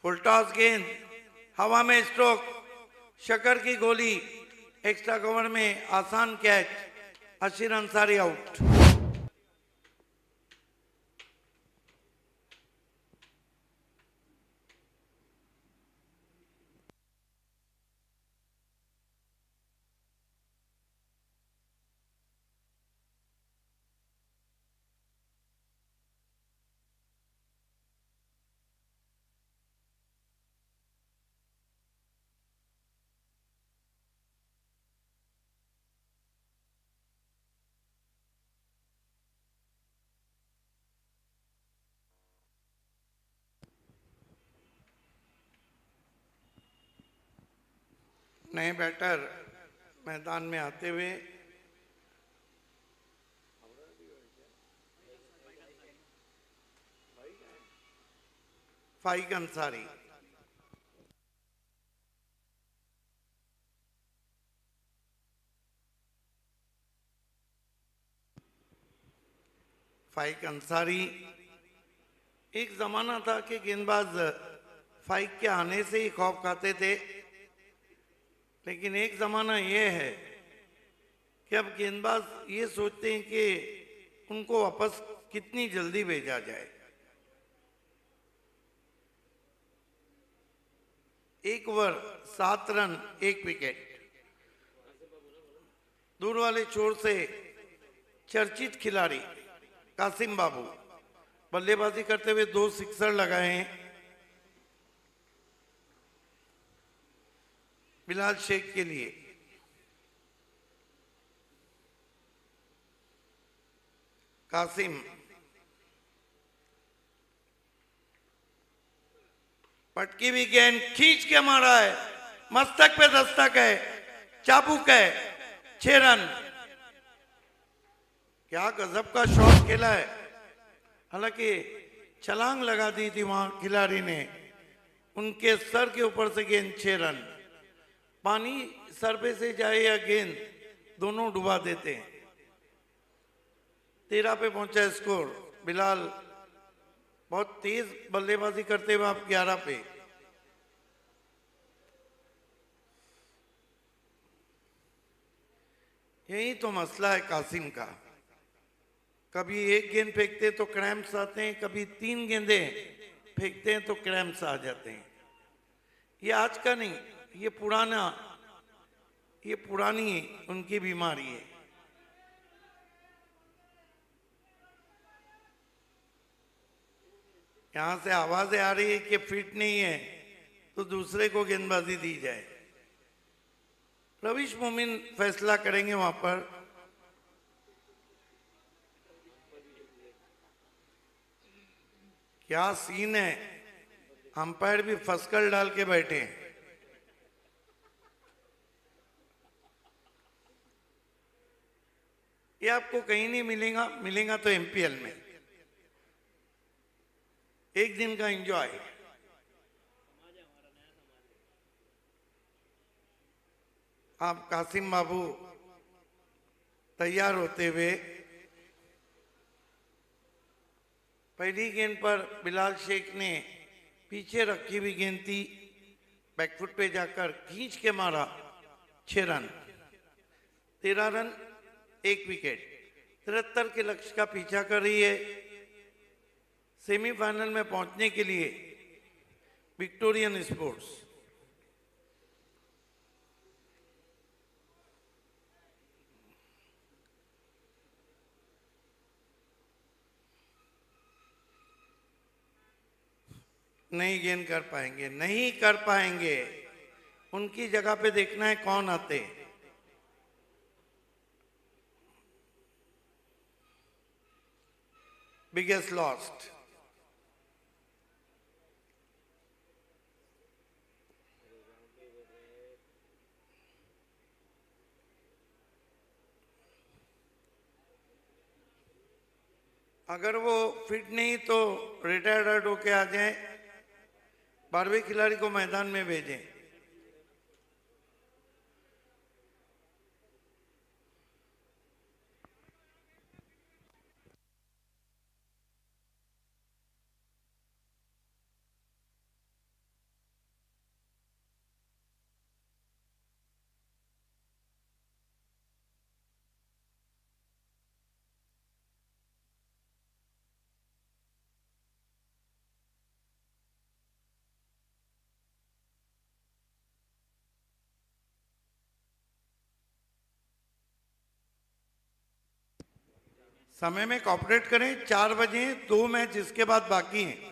Full toss गेंद, हवा में स्ट्रोक, शकर की गोली, एक्स्ट्रा कवर में आसान कैच, अशीर अंसारी आउट। नए बैटर मैदान में आते हुए फाइक अंसारी। फाइक अंसारी, एक जमाना था कि गेंदबाज फाइक के आने से ही खौफ खाते थे, लेकिन एक जमाना यह है कि अब गेंदबाज ये सोचते हैं कि उनको वापस कितनी जल्दी भेजा जाए। 1 ओवर 7 रन 1 विकेट। दूर वाले छोर से चर्चित खिलाड़ी कासिम बाबू बल्लेबाजी करते हुए 2 सिक्सर लगाए हैं। बिलाल शेख के लिए कासिम, पटकी भी गेंद खींच के मारा है, मस्तक पे दस्तक है, चाबुक है, 6 रन। क्या गजब का शॉट खेला है, हालांकि छलांग लगा दी थी वहां खिलाड़ी ने, उनके सर के ऊपर से गेंद 6 रन। पानी सर पे से जाए या गेंद, दोनों डुबा देते हैं। 13 पे पहुंचा स्कोर। बिलाल बहुत तेज बल्लेबाजी करते हुए आप 11 पे। यही तो मसला है कासिम का, कभी एक गेंद फेंकते तो क्रैम्प्स आते हैं, कभी 3 गेंदें फेंकते हैं तो क्रैम्प्स आ जाते हैं। ये आज का नहीं, ये पुरानी उनकी बीमारी है। यहां से आवाजें आ रही है कि फिट नहीं है तो दूसरे को गेंदबाजी दी जाए। रवीश मोमिन फैसला करेंगे वहां पर। क्या सीन है, अंपायर भी फसकल डाल के बैठे हैं। ये आपको कहीं नहीं मिलेगा, मिलेगा तो एमपीएल में एक दिन का एंजॉय। आप कासिम बाबू तैयार होते हुए, पहली गेंद पर बिलाल शेख ने पीछे रखी हुई गेंद थी, बैकफुट पे जाकर खींच के मारा, 6 रन, 13 रन, 1 विकेट। 73 के लक्ष्य का पीछा कर रही है। सेमीफाइनल में पहुंचने के लिए विक्टोरियन स्पोर्ट्स। नहीं गेंद कर पाएंगे, नहीं कर पाएंगे। उनकी जगह पे देखना है कौन आते। Biggest lost. अगर वो फिट नहीं तो रिटायर्ड होके आ जाए, 12वें खिलाड़ी को मैदान में भेजें। समय में कॉपरेट करें, 4 बजे 2 मैच इसके बाद बाकी हैं।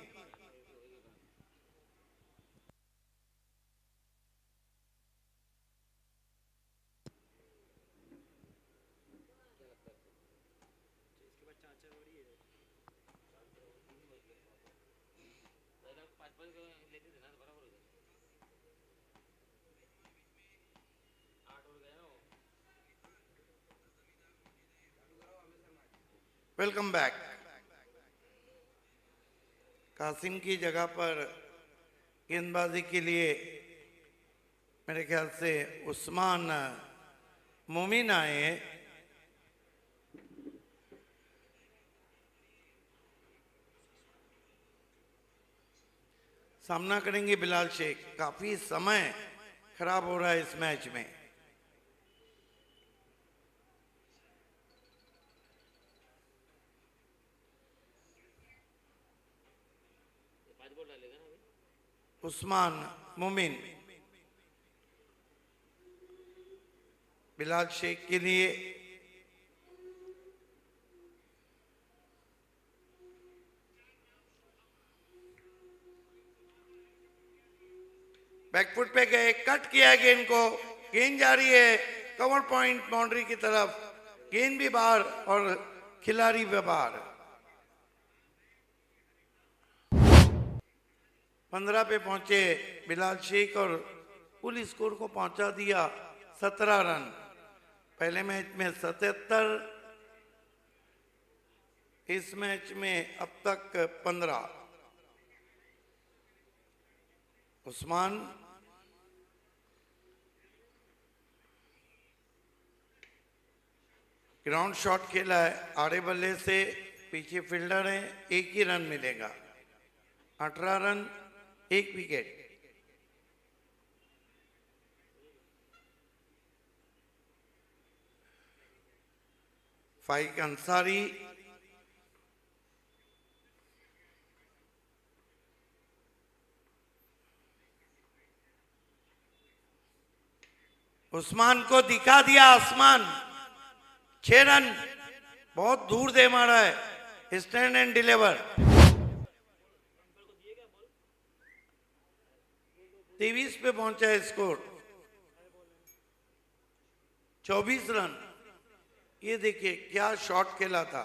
Welcome back. कासिम की जगह पर गेंदबाजी के लिए मेरे ख्याल से उस्मान मोमिन आए हैं। सामना करेंगे बिलाल शेख। काफी समय खराब हो रहा है इस मैच में। उस्मान मोमिन बिलाल शेख के लिए। बैकफुट पे गए, कट किया गेंद को, गेंद जा रही है कवर पॉइंट बाउंड्री की तरफ, गेंद भी बाहर और खिलाड़ी भी बाहर। 15 पे पहुंचे बिलाल शेख और कुल स्कोर को पहुंचा दिया 17 रन। पहले मैच में 77, इस मैच में अब तक 15। उस्मान ग्राउंड शॉट खेला है, आड़े बल्ले से, पीछे फील्डर है, एक ही रन मिलेगा। 18 रन, 1 विकेट। फाइक अंसारी, उस्मान को दिखा दिया आसमान। 6 रन, बहुत दूर दे मारा है, स्टैंड एंड डिलीवर। 23 पे पहुंचा है स्कोर। 24 रन। ये देखिए क्या शॉट खेला था।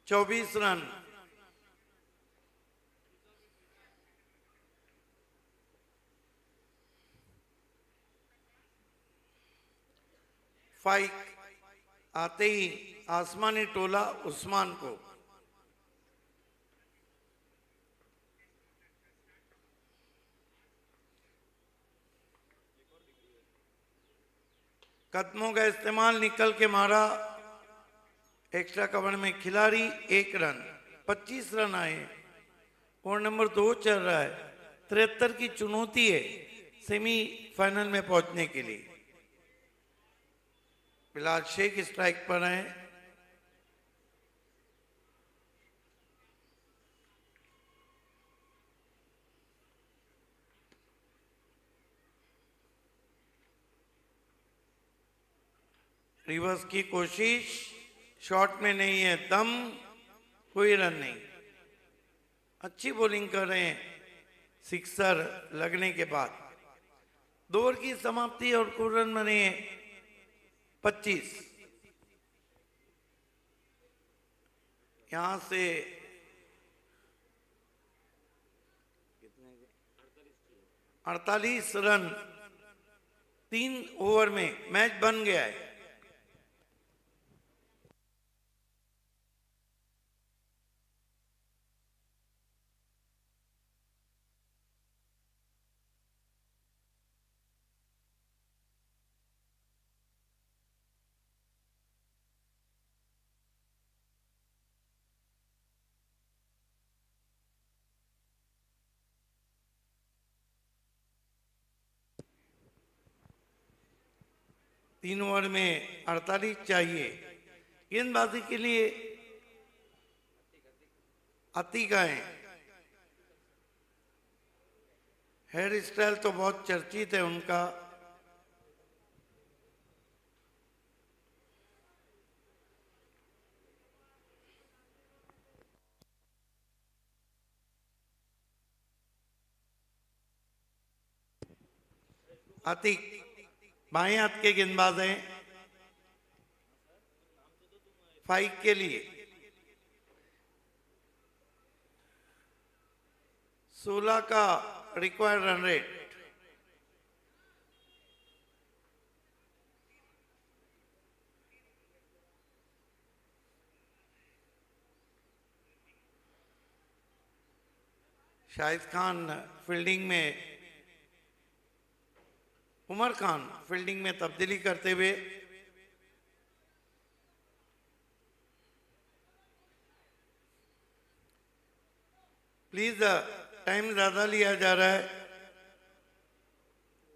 चौबीस रन। फाइक आते ही आसमानी टोला उस्मान को। कदमों का इस्तेमाल, निकल के मारा, एक्स्ट्रा कवर में खिलाड़ी, 1 रन। 25 रन आए। ओवर नंबर 2 चल रहा है। 73 की चुनौती है सेमीफाइनल में पहुंचने के लिए। फिलहाल शेख स्ट्राइक पर हैं। रिवर्स की कोशिश, शॉट में नहीं है दम, कोई रन नहीं। अच्छी बॉलिंग कर रहे हैं सिक्सर लगने के बाद। 2 ओवर की समाप्ति और कुल रन बने 25। यहां से 48 रन 3 ओवर में मैच बन गया है। तीन ओवर में 48 चाहिए। गेंदबाजी के लिए अतीका है। हेयर स्टाइल तो बहुत चर्चित है उनका। अतीक बाएं हाथ के गेंदबाज हैं। फाइक के लिए 16 का required run rate. Shahid Khan fielding में, उमर खान फील्डिंग में तब्दीली करते हुए। प्लीज टाइम ज्यादा लिया जा रहा है।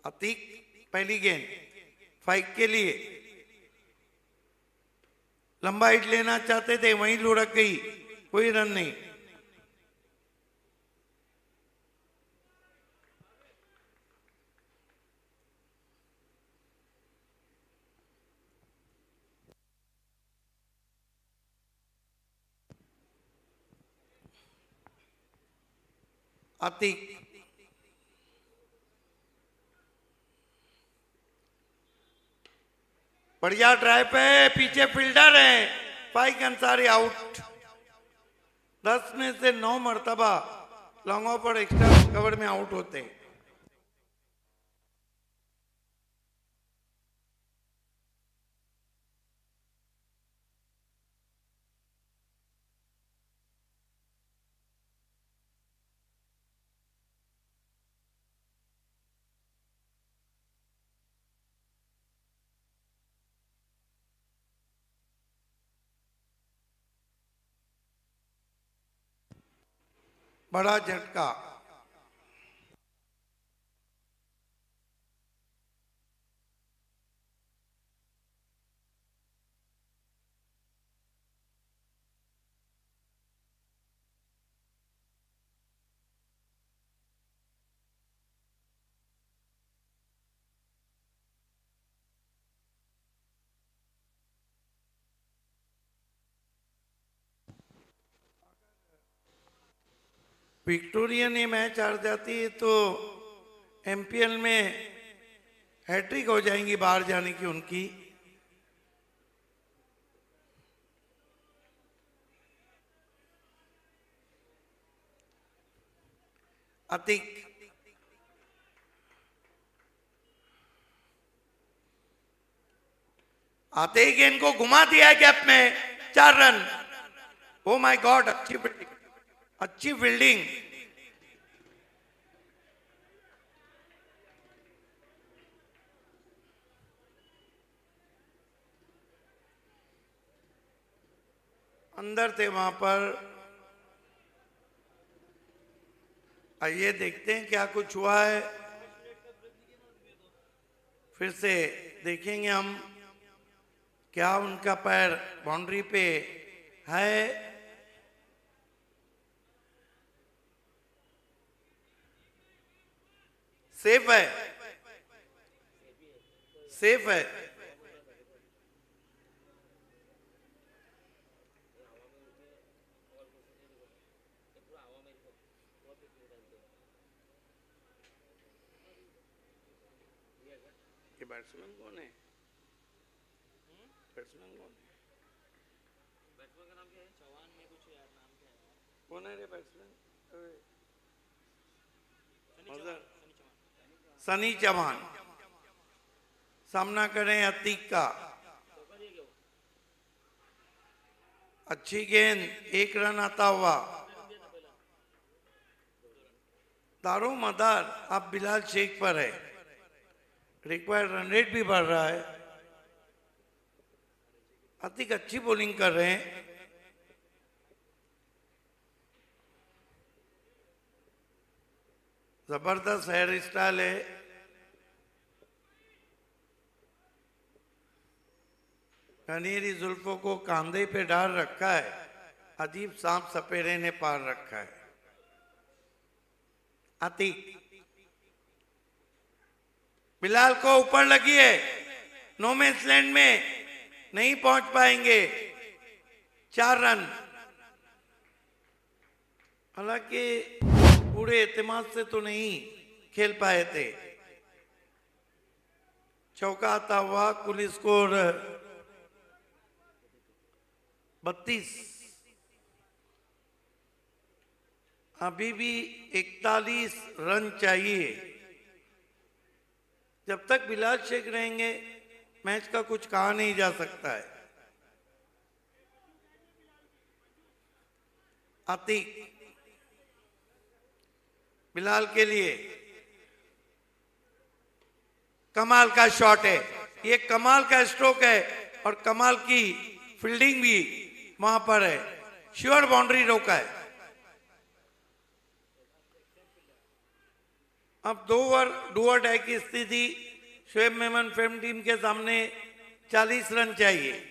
अतीक पहली गेंद फाइक के लिए, लंबा हिट लेना चाहते थे, वहीं लुढ़क गई, कोई रन नहीं। अतीक बढ़िया ड्राइव पे, पीछे फील्डर है। फाइक अंसारी आउट। 10 में से 9 मर्तबा लॉन्ग ऑफ पर एक्स्ट्रा कवर में आउट होते हैं। बड़ा झटका। विक्टोरिया ने मैच हार जाती है तो एमपीएल में हैट्रिक हो जाएंगी बाहर जाने की उनकी। अतिक आते ही गेंद को घुमा दिया है गैप में, 4 रन। ओ माय गॉड, अच्छी फील्डिंग, अच्छी फील्डिंग। अंदर थे वहां पर। आइए देखते हैं क्या कुछ हुआ है, फिर से देखेंगे हम क्या उनका पैर बाउंड्री पे है। सेफ है, सेफ है। ये बैट्समैन कौन है? बैट्समैन कौन है? बैट्समैन का नाम क्या है? चौहान में कुछ यार नाम क्या है? कौन है रे बैट्समैन? सनी चौहान। सामना करें अतीक का। अच्छी गेंद, 1 रन आता हुआ। दारो मदार अब बिलाल शेख पर है। रिक्वायर्ड रन रेट भी बढ़ रहा है। अतिक अच्छी बॉलिंग कर रहे हैं। जबरदस्त हेयर स्टाइल है। कनेरी जुल्फों को कांधे पे डाल रखा है, अजीब सांप सपेरे ने पार रखा है। अतीक, बिलाल को ऊपर लगी है, नो मैंस लैंड में नहीं पहुंच पाएंगे। 4 रन। हालांकि पूरे एतमाद से तो नहीं खेल पाए थे। चौका आता हुआ, कुल स्कोर 32। अभी भी 41 रन चाहिए। जब तक बिलाल शेख रहेंगे मैच का कुछ कहा नहीं जा सकता है। अतीक, बिलाल के लिए कमाल का शॉट है, ये कमाल का स्ट्रोक है और कमाल की फील्डिंग भी वहां पर है। श्योर बाउंड्री रोका है। अब 2 ओवर डू और डाई की स्थिति। शोएब मेमन फेम टीम के सामने 40 रन चाहिए।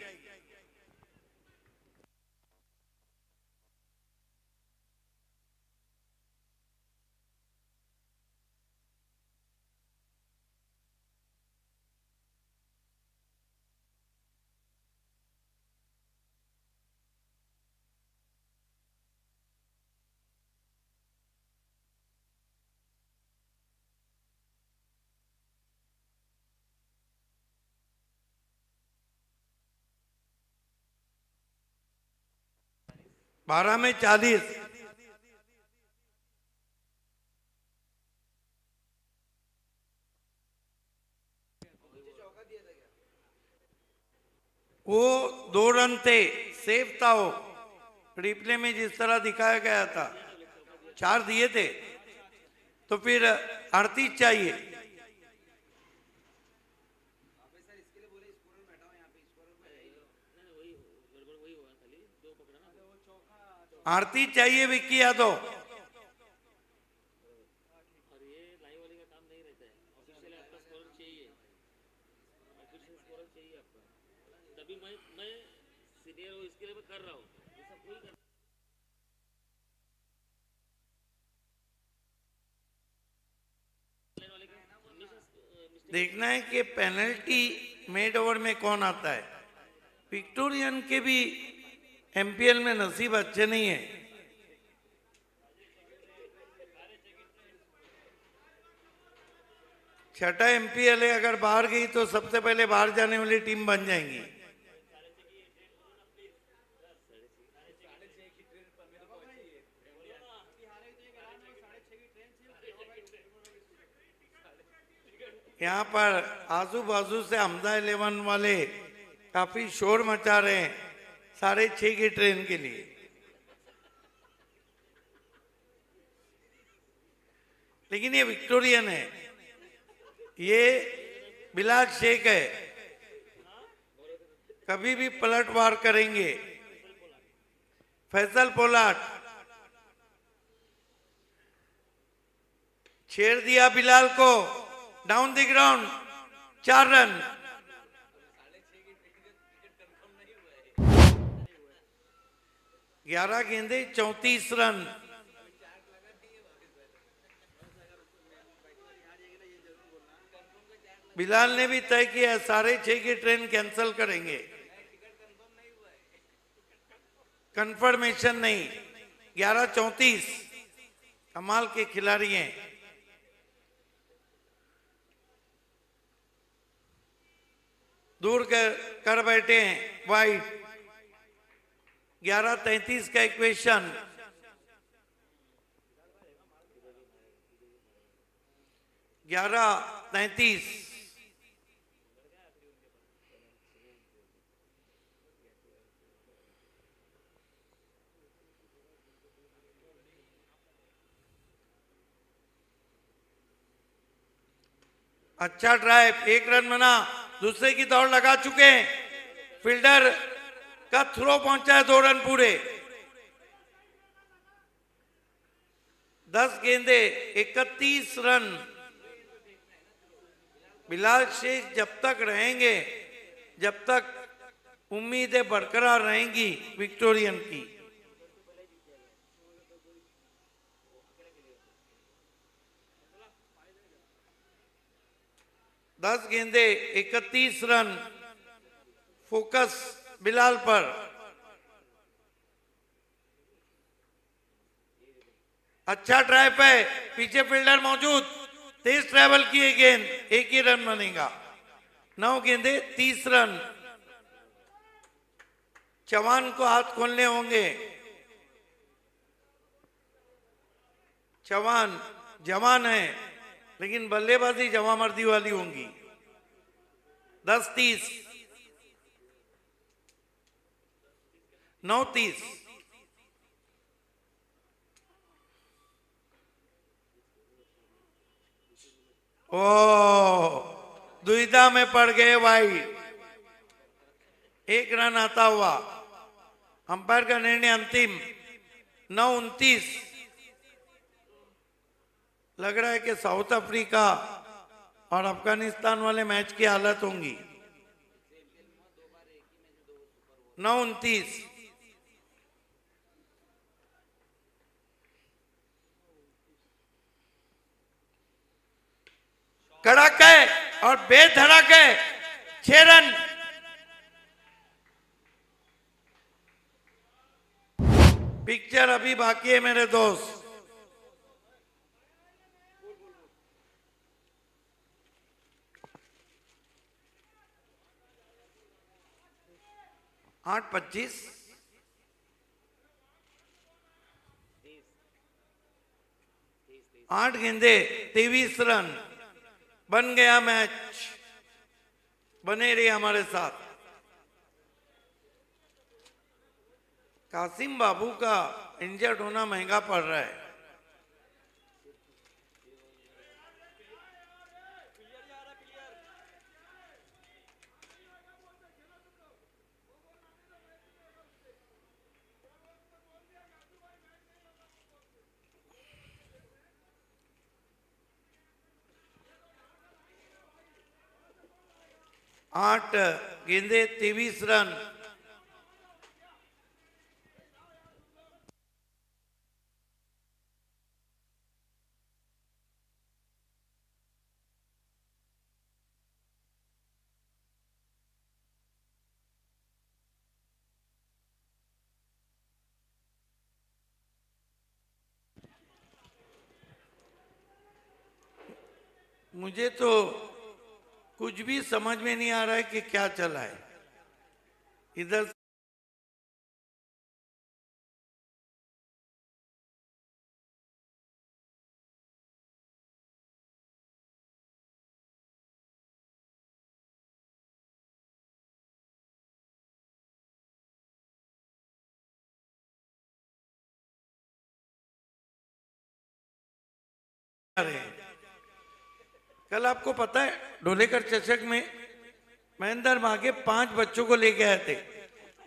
बारह में 40। वो 2 रन थे, सेफ था वो। रिप्ले में जिस तरह दिखाया गया था 4 दिए थे, तो फिर 38 चाहिए। आरती चाहिए विक्की यादव। देखना है कि पेनल्टी मेड ओवर में कौन आता है। विक्टोरियन के भी एमपीएल में नसीब अच्छे नहीं है। छठा एमपीएल है, अगर बाहर गई तो सबसे पहले बाहर जाने वाली टीम बन जाएंगी। यहाँ पर आजू बाजू से हमजा 11 वाले काफी शोर मचा रहे हैं 6:30 की ट्रेन के लिए। लेकिन ये विक्टोरियन है, ये बिलाल शेख है, कभी भी पलटवार करेंगे। फैसल पोलाट छेड़ दिया बिलाल को, डाउन द ग्राउंड, 4 रन। ग्यारह गेंदे 34 रन। बिलाल ने भी तय किया 6:30 की ट्रेन कैंसिल करेंगे, कंफर्मेशन नहीं। 11:34, कमाल के खिलाड़ी हैं। दूर कर बैठे हैं वाइड। 11:33 का इक्वेशन। 11:33। अच्छा ड्राइव, 1 रन बना, दूसरे की दौड़ लगा चुके हैं। फील्डर का थ्रो पहुंचा है, 2 रन पूरे। 10 गेंदे 31 रन। बिलाल शेख जब तक रहेंगे, जब तक उम्मीदें बरकरार रहेंगी विक्टोरियन की। दस गेंदे 31 रन। फोकस बिलाल पर। अच्छा ड्राइव है, पीछे फील्डर मौजूद, तेज ट्रैवल किए गेंद, 1 ही रन बनेगा। 9 गेंदे 30 रन। चौहान को हाथ खोलने होंगे। चौहान जवान है, लेकिन बल्लेबाजी जवामर्दी वाली होंगी। 10:30, 9:30। ओ, दुविधा में पड़ गए भाई। 1 रन आता हुआ। अंपायर का निर्णय अंतिम। 9:29। लग रहा है कि साउथ अफ्रीका और अफगानिस्तान वाले मैच की हालत होंगी। 9:29। कड़क है और बेधड़क है, 6 रन। पिक्चर अभी बाकी है मेरे दोस्त। आठ 25। 8 गेंदे 23 रन। बन गया मैच। बने रहिए हमारे साथ। कासिम बाबू का इंजर्ड होना महंगा पड़ रहा है। आठ गेंदे 23 रन। मुझे तो कुछ भी समझ में नहीं आ रहा है कि क्या चला है इधर। कल आपको पता है ढोलेकर चषक में महेंद्र मागे 5 बच्चों को लेके आए थे।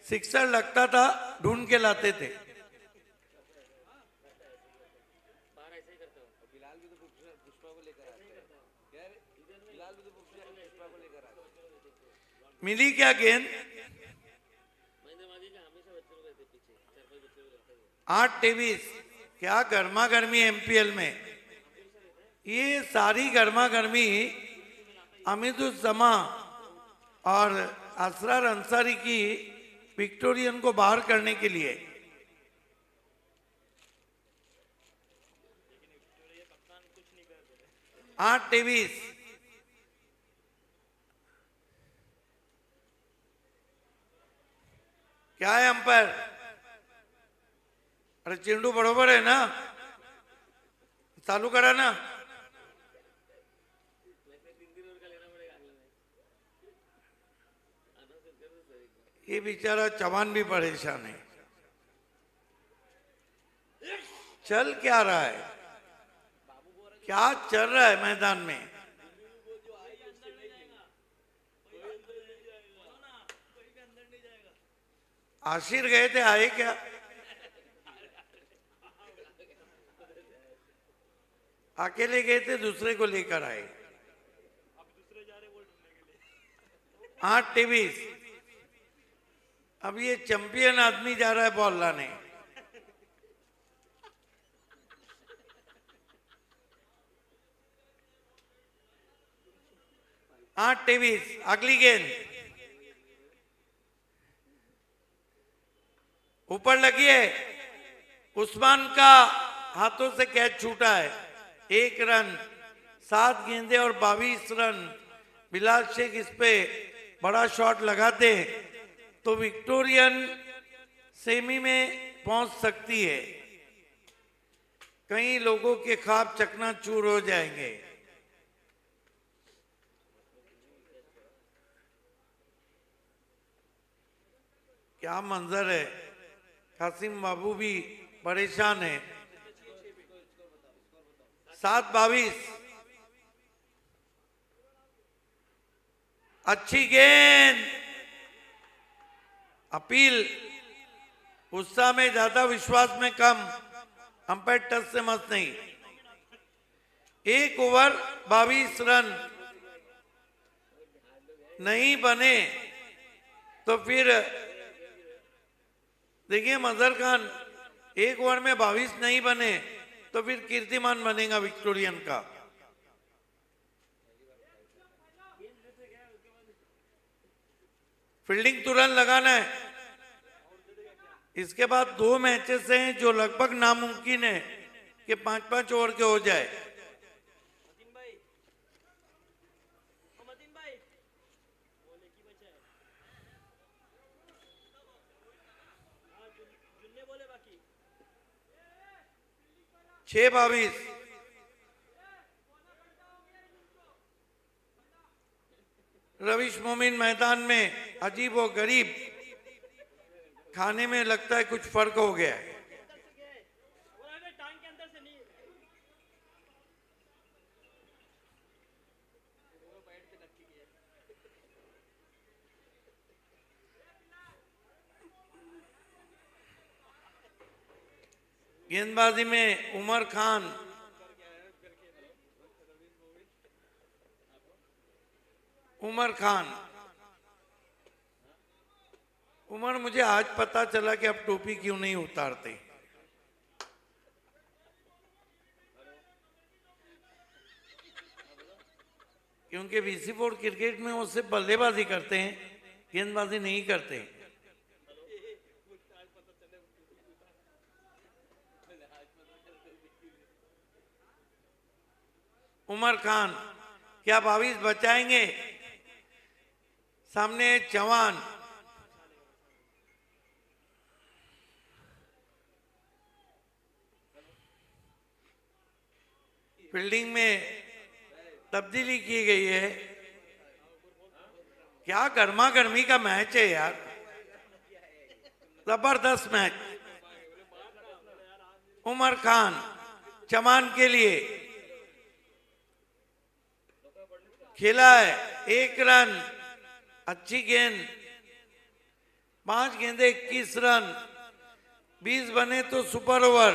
सिक्सर लगता था ढूंढ के लाते थे। मिली क्या गेंद? 8 23। क्या गर्मा गर्मी एमपीएल में। ये सारी गर्मा गर्मी अमीदुज्जमा और असरार अंसारी की विक्टोरियन को बाहर करने के लिए। आठ 23। क्या है अंपायर? अरे चेंडू बरोबर है ना? चालू करा ना। ये बेचारा चौहान भी परेशान है। चल क्या रहा है? क्या चल रहा है मैदान में? आशिर गए थे, आए क्या? अकेले गए थे, दूसरे को लेकर आए। 8 23। अब ये चैंपियन आदमी जा रहा है बॉल लाने। आठ 23। अगली गेंद ऊपर लगी है। उस्मान का हाथों से कैच छूटा है। 1 रन। 7 गेंदे और 22 रन। बिलाल शेख इस पे बड़ा शॉट लगाते तो विक्टोरियन सेमी में पहुंच सकती है। कई लोगों के ख्वाब चकनाचूर हो जाएंगे। क्या मंजर है। कासिम बाबू भी परेशान है। 7 22। अच्छी गेंद। अपील। उत्साह में ज्यादा, विश्वास में कम। अंपायर टच से मत नहीं। 1 ओवर 22 रन नहीं बने तो फिर देखिए मजहर खान, 1 ओवर में 22 नहीं बने तो फिर कीर्तिमान बनेगा विक्टोरियन का। फील्डिंग तुरंत लगाना है। इसके बाद 2 मैचेस हैं जो लगभग नामुमकिन है कि 5-5 ओवर के हो जाए। छह 22। रविश मोमिन मैदान में अजीब व गरीब खाने में लगता है कुछ फर्क हो गया है। गेंदबाजी में उमर खान, उमर मुझे आज पता चला कि अब टोपी क्यों नहीं उतारते। क्योंकि VC4 क्रिकेट में वो सिर्फ बल्लेबाजी करते हैं, गेंदबाजी नहीं करते। उमर खान क्या 22 बचाएंगे? सामने जवान फील्डिंग में तब्दीली की गई है। क्या गर्मा गर्मी का मैच है यार, जबरदस्त मैच। उमर खान चमान के लिए खेला है, 1 रन, अच्छी गेंद, 5 गेंदे 21 रन, 20 बने तो सुपर ओवर।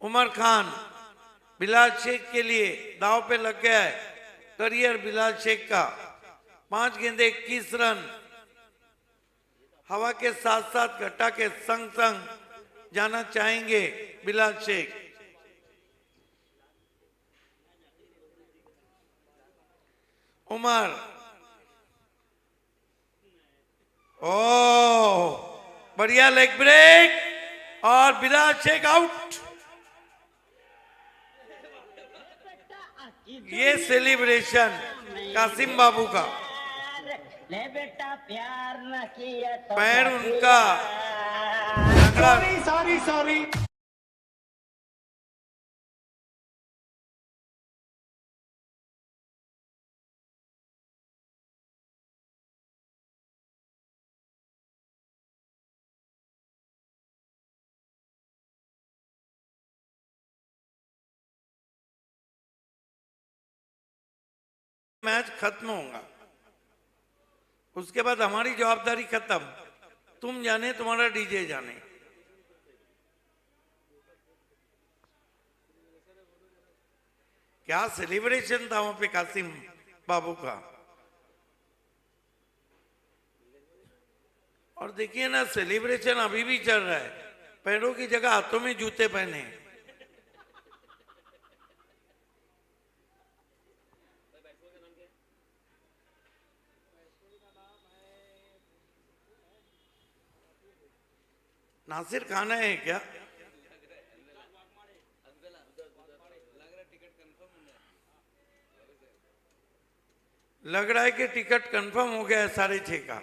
उमर खान बिलाल शेख के लिए दाव पे लग गया है, करियर बिलाल शेख का। 5 गेंदे 21 रन, हवा के साथ साथ घटा के संग संग जाना चाहेंगे बिलाल शेख। उमर, ओ बढ़िया लेग ब्रेक और बिलाल शेख आउट। ये सेलिब्रेशन कासिम बाबू का, ले बेटा प्यार न किया तो पैर उनका सॉरी मैच खत्म होगा, उसके बाद हमारी जवाबदारी खत्म। तुम जाने तुम्हारा डीजे जाने। क्या सेलिब्रेशन था वहां पे कासिम बाबू का। और देखिए ना, सेलिब्रेशन अभी भी चल रहा है, पैरों की जगह हाथों में जूते पहने। नासिर खाना है क्या? लग रहा है कि टिकट कंफर्म हो गया है 6:30 का।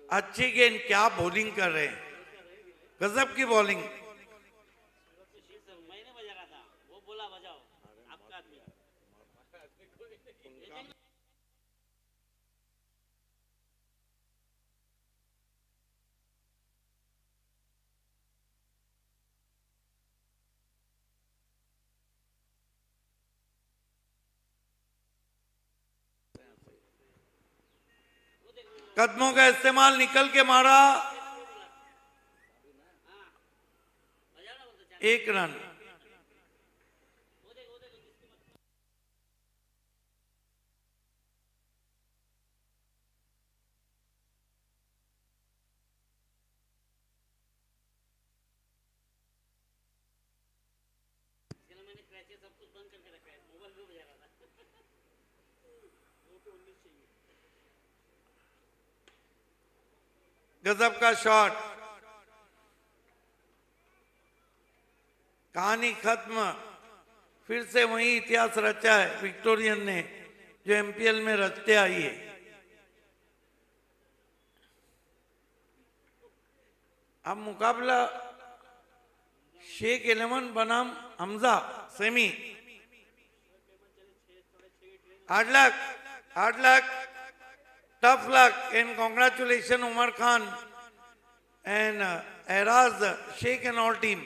अच्छी गेंद, क्या बॉलिंग कर रहे हैं, गजब की बॉलिंग। मैंने बजा रहा था, वो बोला बजाओ आपका आदमी। कदमों का इस्तेमाल निकल के मारा, 1 रन। मैंने क्रैचेस सब कुछ बंद करके रखा है, मोबाइल में बजा रहा था। गजब का शॉट, कहानी खत्म। फिर से वही इतिहास रचा है विक्टोरियन ने, जो एमपीएल में रचते आई है। अब मुकाबला शेख 11 बनाम Hamza semi. Hard luck, tough luck and congratulations Umar Khan and Eraz Sheikh and all team.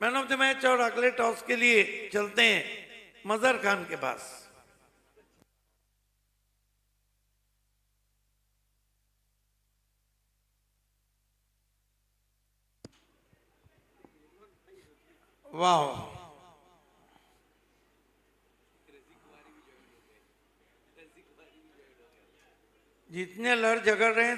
Man of the match और अगले टॉस के लिए चलते हैं मजहर खान के पास। वाह, जितने लड़ झगड़ रहे हैं